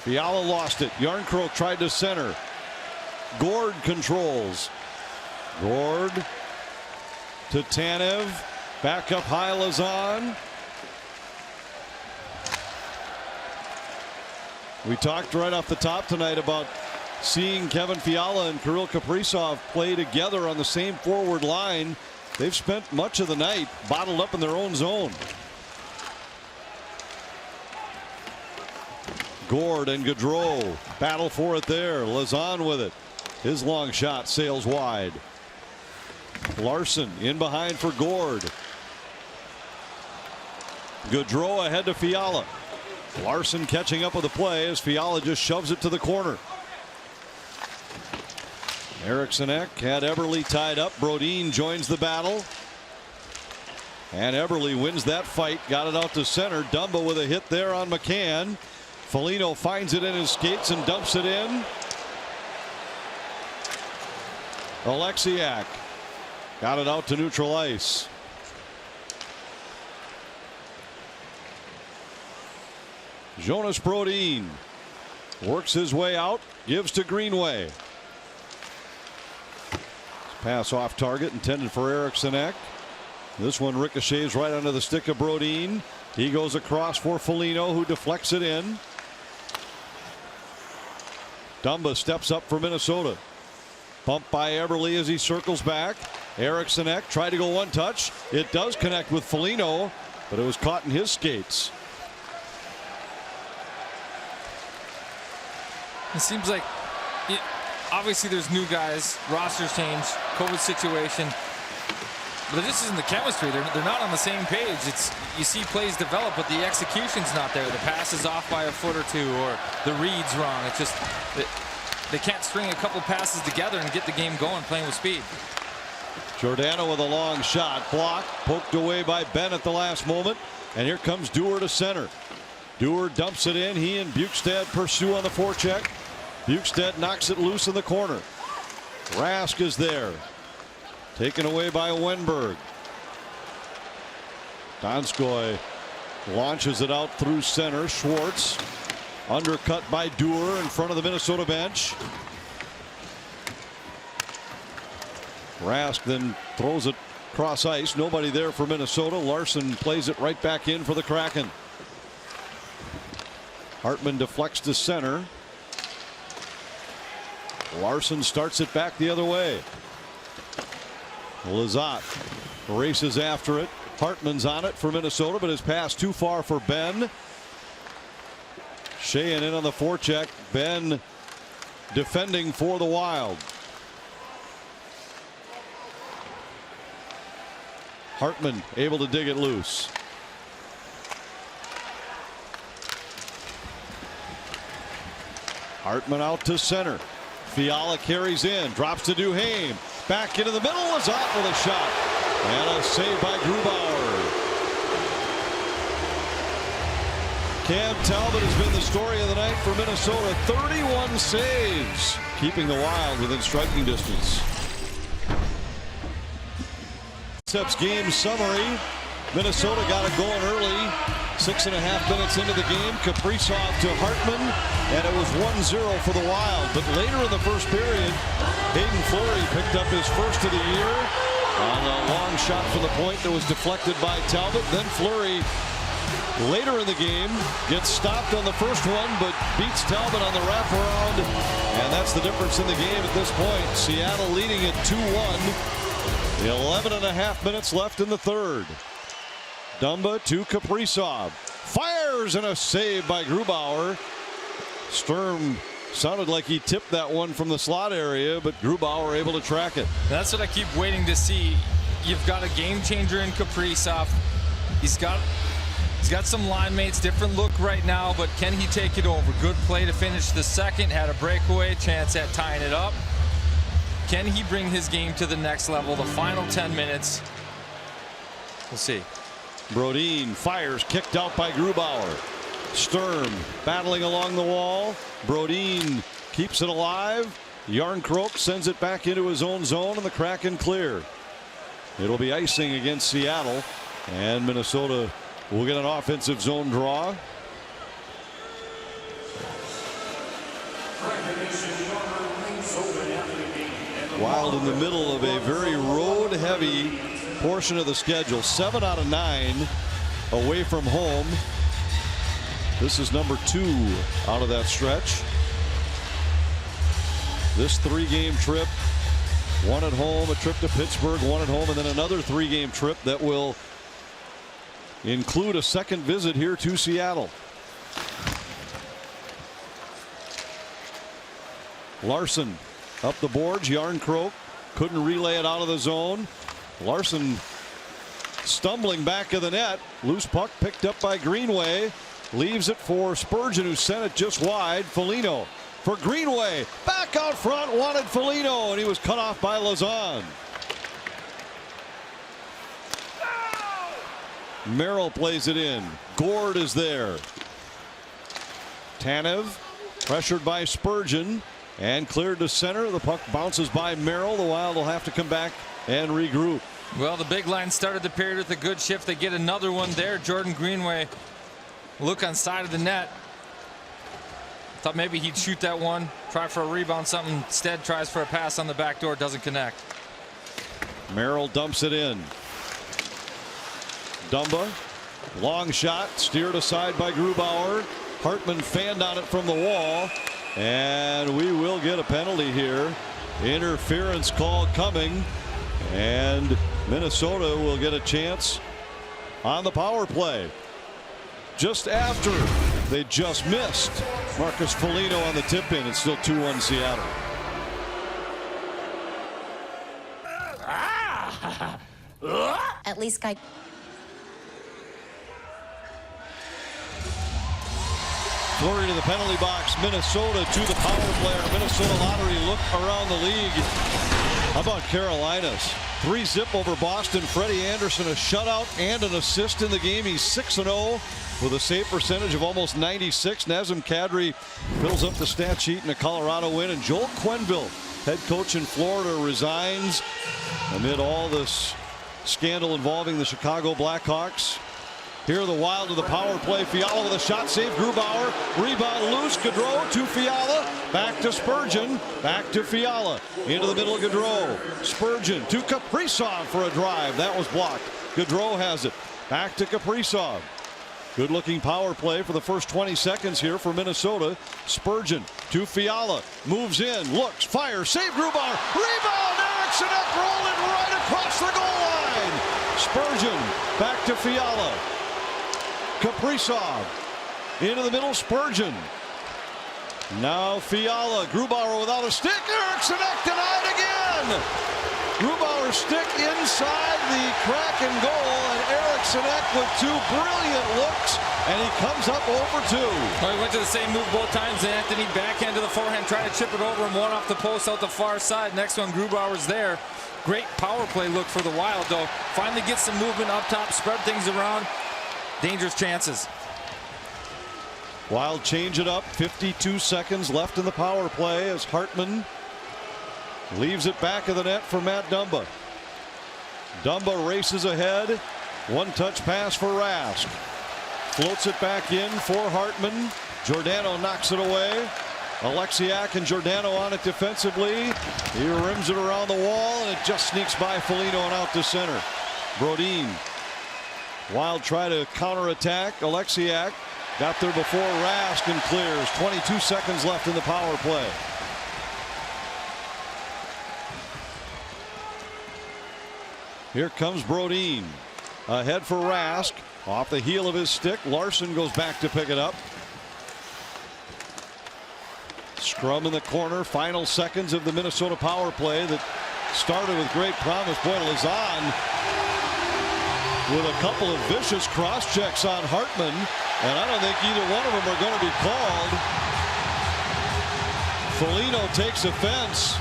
Fiala lost it. Yarncroke tried to center. Gord controls. Gord to Tanev. Back up high, Lazan. We talked right off the top tonight about seeing Kevin Fiala and Kirill Kaprizov play together on the same forward line. They've spent much of the night bottled up in their own zone. Gord and Gaudreau battle for it there. Lazan with it. His long shot sails wide. Larson in behind for Gord. Gaudreau ahead to Fiala. Larson catching up with the play as Fiala just shoves it to the corner. Eriksson Ek had Eberle tied up. Brodin joins the battle. And Eberle wins that fight. Got it out to center. Dumba with a hit there on McCann. Foligno finds it in his skates and dumps it in. Alexiak got it out to neutral ice. Jonas Brodin works his way out. Gives to Greenway. Pass off target intended for Eriksson Ek. This one ricochets right under the stick of Brodin. He goes across for Foligno, who deflects it in. Dumba steps up for Minnesota. Bumped by Eberle as he circles back. Eriksson Ek tried to go one touch. It does connect with Foligno, but it was caught in his skates. It seems like obviously there's new guys, rosters change, COVID situation, but there just isn't the chemistry. They're not on the same page. You see plays develop, but the execution's not there. The pass is off by a foot or two, or the read's wrong. It's just they can't string a couple passes together and get the game going, playing with speed. Giordano with a long shot, blocked, poked away by Ben at the last moment, and here comes Dewar to center. Dewar dumps it in. He and Bukestad pursue on the forecheck. Bukestad knocks it loose in the corner. Rask is there. Taken away by Wenberg. Donskoy launches it out through center. Schwartz undercut by Dewar in front of the Minnesota bench. Rask then throws it cross ice. Nobody there for Minnesota. Larson plays it right back in for the Kraken. Hartman deflects to center. Larson starts it back the other way. Lizotte races after it. Hartman's on it for Minnesota, but his pass too far for Ben. Sheehan in on the forecheck. Ben defending for the Wild. Hartman able to dig it loose. Hartman out to center. Fiala carries in, drops to Duhaime. Back into the middle, Lizotte with a shot. And a save by Grubauer. Cam Talbot has been the story of the night for Minnesota. 31 saves, keeping the Wild within striking distance. Biceps game summary. Minnesota got it going early. 6.5 minutes into the game. Kaprizov to Hartman, and it was 1-0 for the Wild. But later in the first period, Hayden Fleury picked up his first of the year on a long shot from the point that was deflected by Talbot. Then Fleury later in the game gets stopped on the first one, but beats Talbot on the wraparound, and that's the difference in the game at this point. Seattle leading at 2-1. 11.5 minutes left in the third. Dumba to Kaprizov. Fires, and a save by Grubauer. Sturm sounded like he tipped that one from the slot area, but Grubauer able to track it. That's what I keep waiting to see. You've got a game changer in Kaprizov. He's got some line mates, different look right now, but can he take it over? Good play to finish the second, had a breakaway chance at tying it up. Can he bring his game to the next level? The final 10 minutes, we'll see. Brodin fires, kicked out by Grubauer. Sturm battling along the wall. Brodin keeps it alive. Järnkrok sends it back into his own zone, and the Kraken clear. It'll be icing against Seattle, and Minnesota will get an offensive zone draw. Wild in the middle of a very road-heavy portion of the schedule. 7 out of 9 away from home. This is number 2 out of that stretch. This 3-game trip, one at home, a trip to Pittsburgh, one at home, and then another 3-game trip that will include a second visit here to Seattle. Larson up the boards. Järnkrok couldn't relay it out of the zone. Larson stumbling back of the net. Loose puck picked up by Greenway. Leaves it for Spurgeon, who sent it just wide. Foligno for Greenway. Back out front, wanted Foligno, and he was cut off by Lauzon. Merrill plays it in. Gord is there. Tanev pressured by Spurgeon and cleared to center. The puck bounces by Merrill. The Wild will have to come back and regroup. Well, the big line started the period with a good shift. They get another one there. Jordan Greenway, look on side of the net. Thought maybe he'd shoot that one, try for a rebound, something. Instead tries for a pass on the back door, doesn't connect. Merrill dumps it in. Dumba, long shot, steered aside by Grubauer. Hartman fanned on it from the wall, and we will get a penalty here. Interference call coming, and Minnesota will get a chance on the power play. Just after they just missed. Marcus Foligno on the tip in. It's still 2-1 Seattle. At least guy. Fleury to the penalty box. Minnesota to the power play. Minnesota lottery look around the league. How about Carolinas? 3-0 over Boston. Freddie Anderson a shutout and an assist in the game. He's 6-0 with a save percentage of almost 96. Nazem Kadri fills up the stat sheet in a Colorado win. And Joel Quenneville, head coach in Florida, resigns amid all this scandal involving the Chicago Blackhawks. Here are the Wild to the power play. Fiala with a shot, save Grubauer. Rebound loose. Gaudreau to Fiala. Back to Spurgeon. Back to Fiala. Into the middle of Gaudreau. Spurgeon to Kaprizov for a drive. That was blocked. Gaudreau has it. Back to Kaprizov. Good looking power play for the first 20 seconds here for Minnesota. Spurgeon to Fiala. Moves in. Looks. Fires. Save Grubauer. Rebound. Eriksson rolling right across to Fiala. Kaprizov into the middle. Spurgeon. Now Fiala. Grubauer without a stick. Eriksson Ek denied again. Grubauer's stick inside the Kraken goal, and Eriksson Ek with 2 brilliant looks, and he comes up over 2. Well, he went to the same move both times. Anthony backhand to the forehand, trying to chip it over him. One off the post out the far side. Next one, Grubauer's there. Great power play look for the Wild, though. Finally gets some movement up top, spread things around. Dangerous chances. Wild change it up. 52 seconds left in the power play as Hartman leaves it back of the net for Matt Dumba. Dumba races ahead. One-touch pass for Rask. Floats it back in for Hartman. Giordano knocks it away. Alexiak and Giordano on it defensively. He rims it around the wall, and it just sneaks by Foligno and out to center. Brodin. Wild try to counterattack. Alexiak got there before Rask and clears. 22 seconds left in the power play. Here comes Brodin. Ahead for Rask. Off the heel of his stick. Larson goes back to pick it up. Scrum in the corner. Final seconds of the Minnesota power play that started with great promise. Boy, Lazan with a couple of vicious cross checks on Hartman, and I don't think either one of them are going to be called. Foligno takes offense.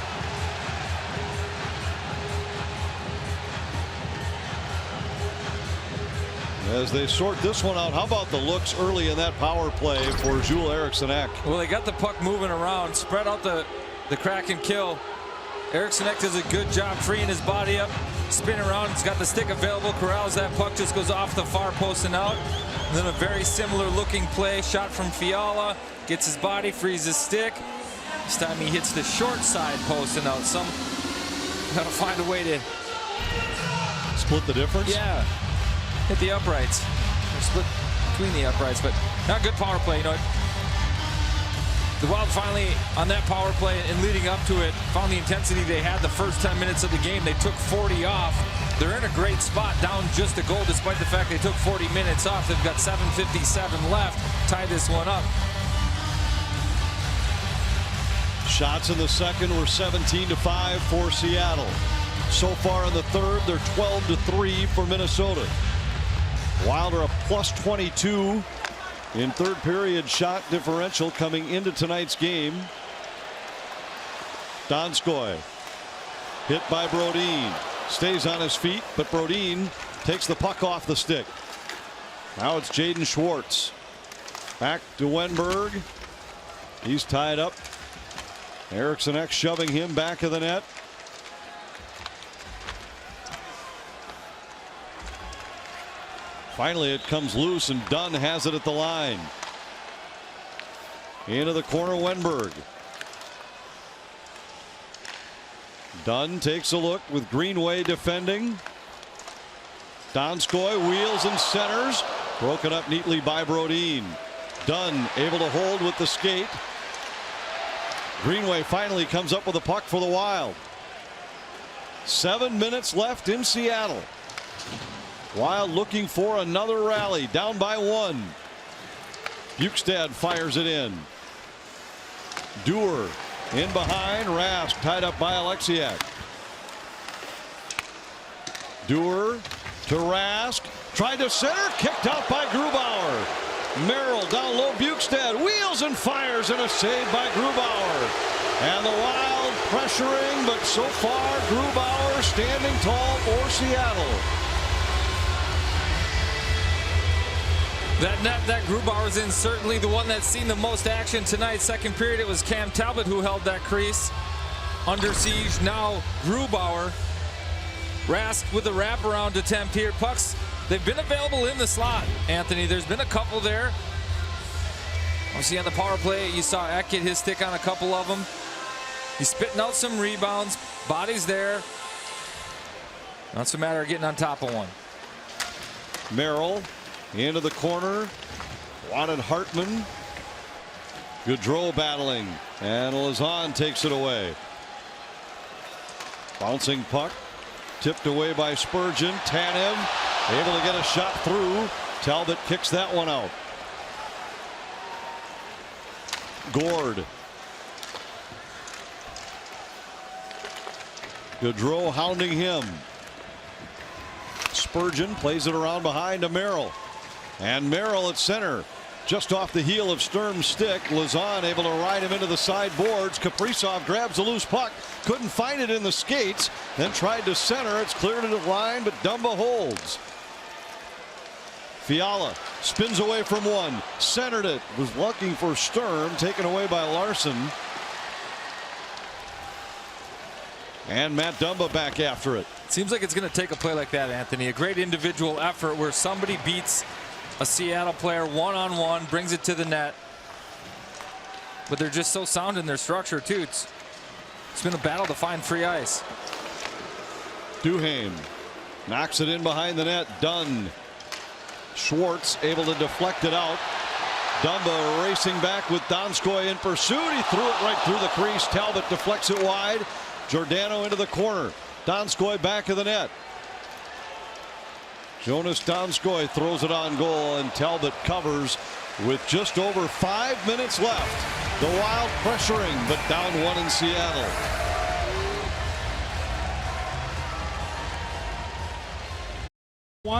As they sort this one out, how about the looks early in that power play for Jules Eriksson Ek? Well, they got the puck moving around, spread out the Kraken kill. Eriksson Ek does a good job freeing his body up, spinning around. He's got the stick available, corrals that puck, just goes off the far post and out. And then a very similar looking play, shot from Fiala, gets his body, frees his stick. This time he hits the short side post and out. Gotta find a way to split the difference. Yeah. Hit the uprights. They're split between the uprights, but not good power play. You know, the Wild finally on that power play and leading up to it found the intensity they had the first 10 minutes of the game. They took 40 off. They're in a great spot, down just a goal, despite the fact they took 40 minutes off. They've got 7:57 left. Tie this one up. Shots in the second were 17-5 for Seattle. So far in the third, they're 12-3 for Minnesota. Wild are a +22 in third period shot differential coming into tonight's game. Donskoy hit by Brodin. Stays on his feet, but Brodin takes the puck off the stick. Now it's Jaden Schwartz. Back to Wenberg. He's tied up. Eriksson Ek shoving him back of the net. Finally, it comes loose, and Dunn has it at the line. Into the corner, Wenberg. Dunn takes a look with Greenway defending. Donskoy wheels and centers. Broken up neatly by Brodin. Dunn able to hold with the skate. Greenway finally comes up with a puck for the Wild. 7 minutes left in Seattle. Wild looking for another rally, down by 1. Bukestad fires it in. Dewar in behind. Rask tied up by Alexiak. Dewar to Rask. Tried to center. Kicked out by Grubauer. Merrill down low. Bukestad wheels and fires, and a save by Grubauer. And the Wild pressuring, but so far Grubauer standing tall for Seattle. That net that Grubauer's in, certainly the one that's seen the most action tonight. Second period, it was Cam Talbot who held that crease. Under siege, now Grubauer. Rask with the wraparound attempt here. Pucks, they've been available in the slot, Anthony. There's been a couple there. Obviously on the power play, you saw Ek get his stick on a couple of them. He's spitting out some rebounds. Body's there. Not so matter of getting on top of one. Merrill into the corner. Wanted Hartman. Gaudreau battling, and Lazan takes it away. Bouncing puck tipped away by Spurgeon. Tanev able to get a shot through. Talbot kicks that one out. Gord. Gaudreau hounding him. Spurgeon plays it around behind to Merrill. And Merrill at center. Just off the heel of Sturm's stick. Lazan able to ride him into the sideboards. Kaprizov grabs a loose puck. Couldn't find it in the skates. Then tried to center. It's cleared to the line, but Dumba holds. Fiala spins away from one. Centered it. Was looking for Sturm. Taken away by Larson. And Matt Dumba back after it. Seems like it's going to take a play like that, Anthony. A great individual effort where somebody beats a Seattle player one-on-one, brings it to the net. But they're just so sound in their structure, too. It's been a battle to find free ice. Duhaime knocks it in behind the net. Dunn. Schwartz able to deflect it out. Dumba racing back with Donskoy in pursuit. He threw it right through the crease. Talbot deflects it wide. Giordano into the corner. Donskoy back of the net. Jonas Donskoy throws it on goal, and Talbot covers with just over 5 minutes left. The Wild pressuring, but down one in Seattle.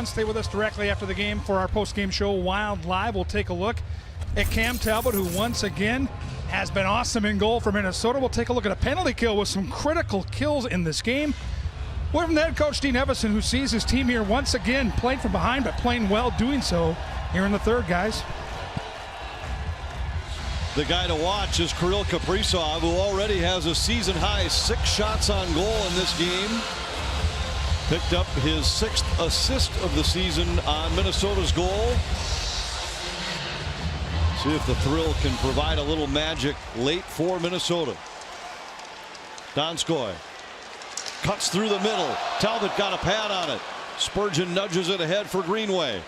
Stay with us directly after the game for our post-game show, Wild Live. We'll take a look at Cam Talbot, who once again has been awesome in goal for Minnesota. We'll take a look at a penalty kill with some critical kills in this game. We're from the head coach, Dean Evison, who sees his team here once again playing from behind, but playing well doing so here in the third, guys. The guy to watch is Kirill Kaprizov, who already has a season-high 6 shots on goal in this game. Picked up his 6th assist of the season on Minnesota's goal. See if the Thrill can provide a little magic late for Minnesota. Donskoy cuts through the middle. Talbot got a pad on it. Spurgeon nudges it ahead for Greenway.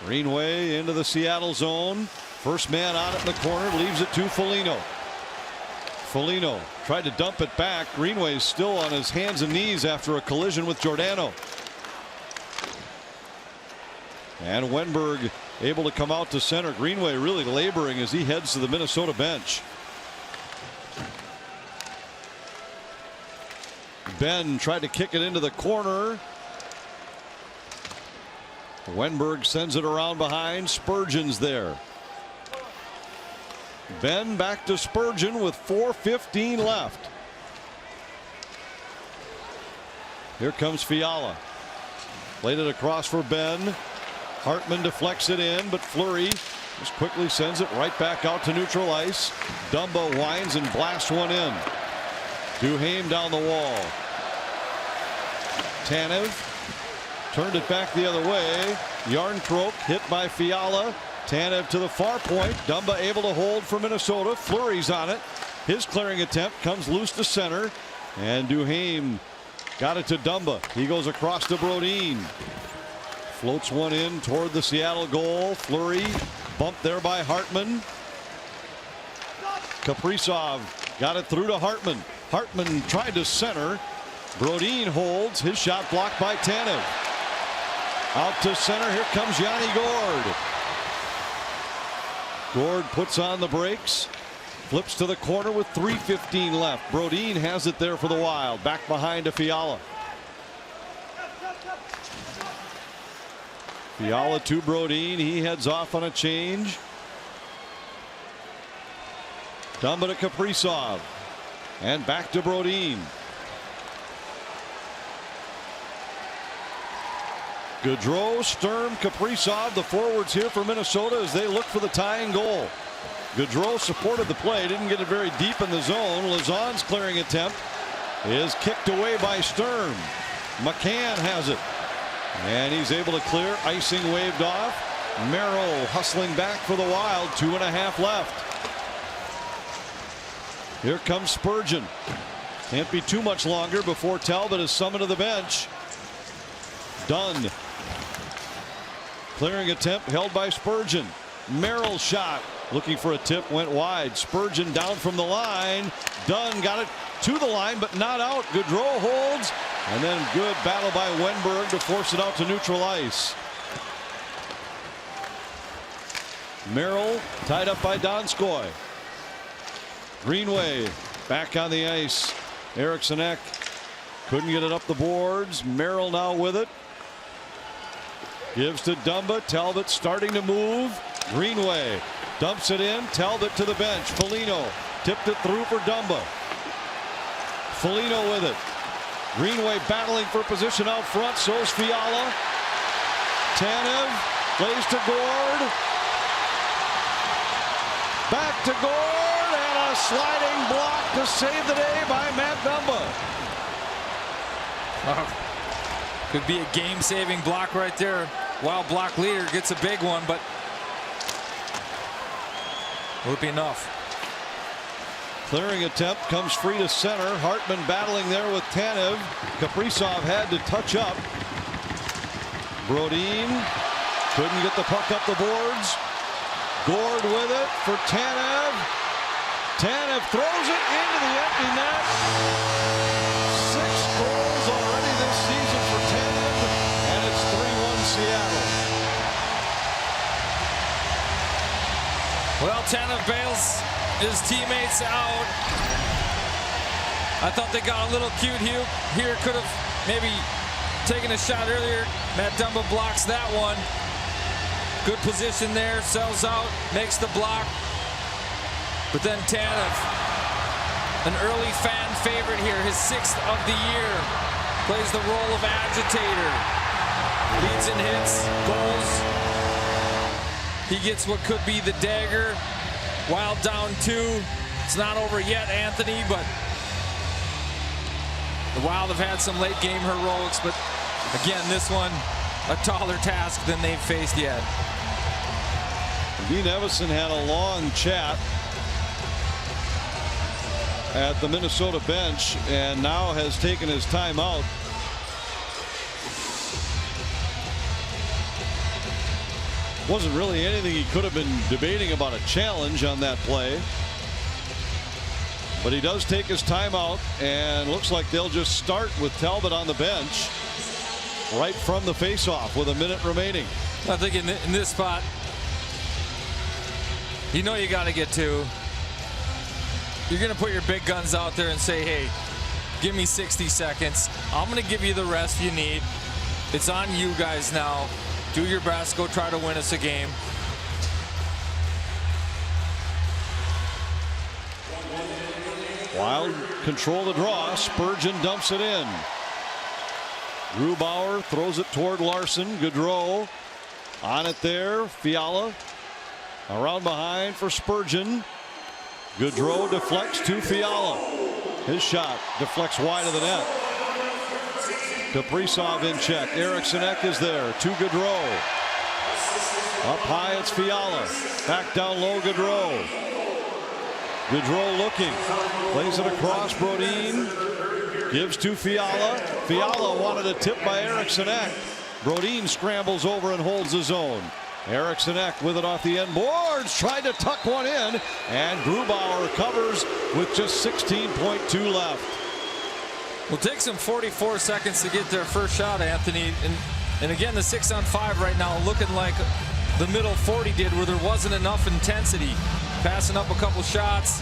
Greenway into the Seattle zone. First man on it in the corner, leaves it to Foligno. Foligno tried to dump it back. Greenway's still on his hands and knees after a collision with Giordano. And Wenberg able to come out to center. Greenway really laboring as he heads to the Minnesota bench. Ben tried to kick it into the corner. Wenberg sends it around behind. Spurgeon's there. Ben back to Spurgeon with 4:15 left. Here comes Fiala. Played it across for Ben. Hartman deflects it in, but Fleury just quickly sends it right back out to neutral ice. Dumba winds and blasts one in. Duhaime down the wall. Tanev turned it back the other way. Yarncroke hit by Fiala. Tanev to the far point. Dumba able to hold for Minnesota. Fleury's on it. His clearing attempt comes loose to center. And Duhaime got it to Dumba. He goes across to Brodin. Floats one in toward the Seattle goal. Fleury bumped there by Hartman. Kaprizov got it through to Hartman. Hartman tried to center. Brodin holds. His shot blocked by Tanev. Out to center. Here comes Yanni Gord. Gord puts on the brakes. Flips to the corner with 3:15 left. Brodin has it there for the Wild. Back behind to Fiala. Fiala to Brodin. He heads off on a change. Dumba to Kaprizov. And back to Brodin. Gaudreau, Sturm, Kaprizov, the forwards here for Minnesota as they look for the tying goal. Gaudreau supported the play, didn't get it very deep in the zone. Lazan's clearing attempt is kicked away by Sturm. McCann has it. And he's able to clear. Icing waved off. Merrill hustling back for the Wild. 2.5 left. Here comes Spurgeon. Can't be too much longer before Talbot is summoned to the bench. Dunn. Clearing attempt held by Spurgeon. Merrill shot. Looking for a tip. Went wide. Spurgeon down from the line. Dunn got it to the line but not out. Gaudreau holds And then good battle by Wenberg to force it out to neutral ice. Merrill tied up by Donskoy. Greenway back on the ice. Eriksson Ek couldn't get it up the boards. Merrill now with it. Gives to Dumba. Talbot starting to move. Greenway dumps it in. Talbot to the bench. Foligno tipped it through for Dumba. Foligno with it. Greenway battling for position out front. So's Fiala. Tanev plays to Gord. Back to Gord, and a sliding block to save the day by Matt Dumba. Could be a game-saving block right there. Wild block leader gets a big one, but will it be enough? Clearing attempt comes free to center. Hartman battling there with Tanev. Kaprizov had to touch up. Brodin couldn't get the puck up the boards. Gord with it for Tanev. Tanev throws it into the empty net. 6 goals already this season for Tanev, and it's 3-1 Seattle. Well, Tanev bails his teammates out. I thought they got a little cute here. Could have maybe taken a shot earlier. Matt Dumba blocks that one. Good position there, sells out, makes the block. But then Tanev, an early fan favorite here, his 6th of the year, plays the role of agitator. Leads in hits, goals. He gets what could be the dagger. Wild down 2. It's not over yet, Anthony, but the Wild have had some late game heroics, but again, this one, a taller task than they've faced yet. Dean Evason had a long chat at the Minnesota bench and now has taken his time out. Wasn't really anything he could have been debating about a challenge on that play. But he does take his time out, and looks like they'll just start with Talbot on the bench right from the faceoff with a minute remaining. I think in this spot, you know you got to get 2. You're going to put your big guns out there and say, hey, give me 60 seconds. I'm going to give you the rest you need. It's on you guys now. Do your best. Go try to win us a game. Wild control the draw. Spurgeon dumps it in. Grubauer throws it toward Larson. Gaudreau on it there. Fiala around behind for Spurgeon. Gaudreau deflects to Fiala. His shot deflects wide of the net. Kaprizov in check. Eriksson Ek is there to Gaudreau. Up high, it's Fiala. Back down low, Gaudreau. Gaudreau looking. Plays it across. Brodin gives to Fiala. Fiala wanted a tip by Eriksson Ek. Brodin scrambles over and holds his own. Eriksson Ek with it off the end boards. Tried to tuck one in. And Grubauer covers with just 16.2 left. Well, it takes them 44 seconds to get their first shot, Anthony. And again, the 6-on-5 right now looking like the middle 40 did, where there wasn't enough intensity. Passing up a couple shots.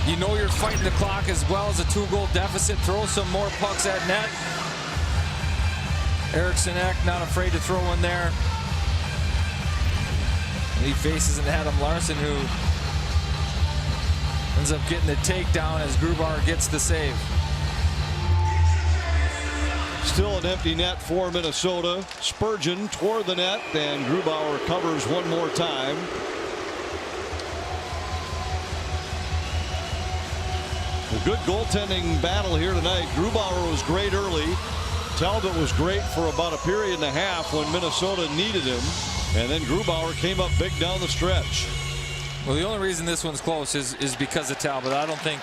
You know you're fighting the clock as well as a 2-goal deficit. Throw some more pucks at net. Eriksson Ek not afraid to throw in there. And he faces an Adam Larson, who ends up getting the takedown as Grubauer gets the save. Still an empty net for Minnesota. Spurgeon toward the net, and Grubauer covers one more time. A good goaltending battle here tonight. Grubauer was great early. Talbot was great for about a period and a half when Minnesota needed him. And then Grubauer came up big down the stretch. Well, the only reason this one's close is because of Talbot. I don't think.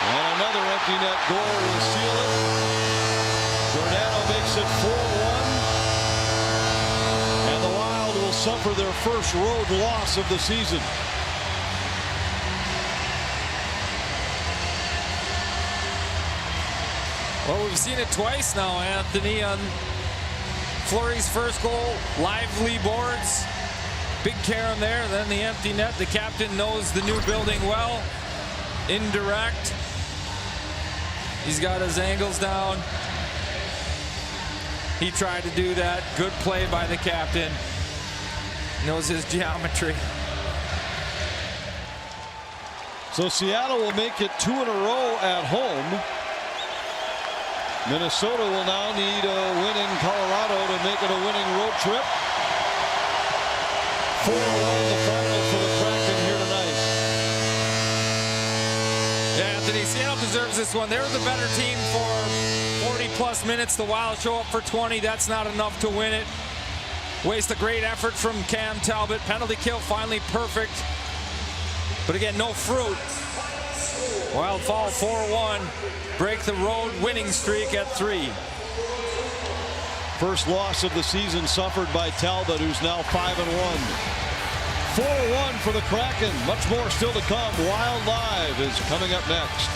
And another empty net goal will seal it. Giordano makes it 4-1. And the Wild will suffer their first road loss of the season. Well, we've seen it twice now, Anthony, on Fleury's first goal. Lively boards. Big Karen there, then the empty net. The captain knows the new building well. Indirect. He's got his angles down. He tried to do that. Good play by the captain. Knows his geometry. So Seattle will make it 2 in a row at home. Minnesota will now need a win in Colorado to make it a winning road trip. 4-1 the final for the Kraken here tonight. Yeah, Anthony, Seattle deserves this one. They're the better team for 40-plus minutes. The Wild show up for 20. That's not enough to win it. Waste a great effort from Cam Talbot. Penalty kill finally perfect. But again, no fruit. Wild fall 4-1. Break the road winning streak at 3. First loss of the season suffered by Talbot, who's now 5-1. 4-1 for the Kraken. Much more still to come. Wild Live is coming up next.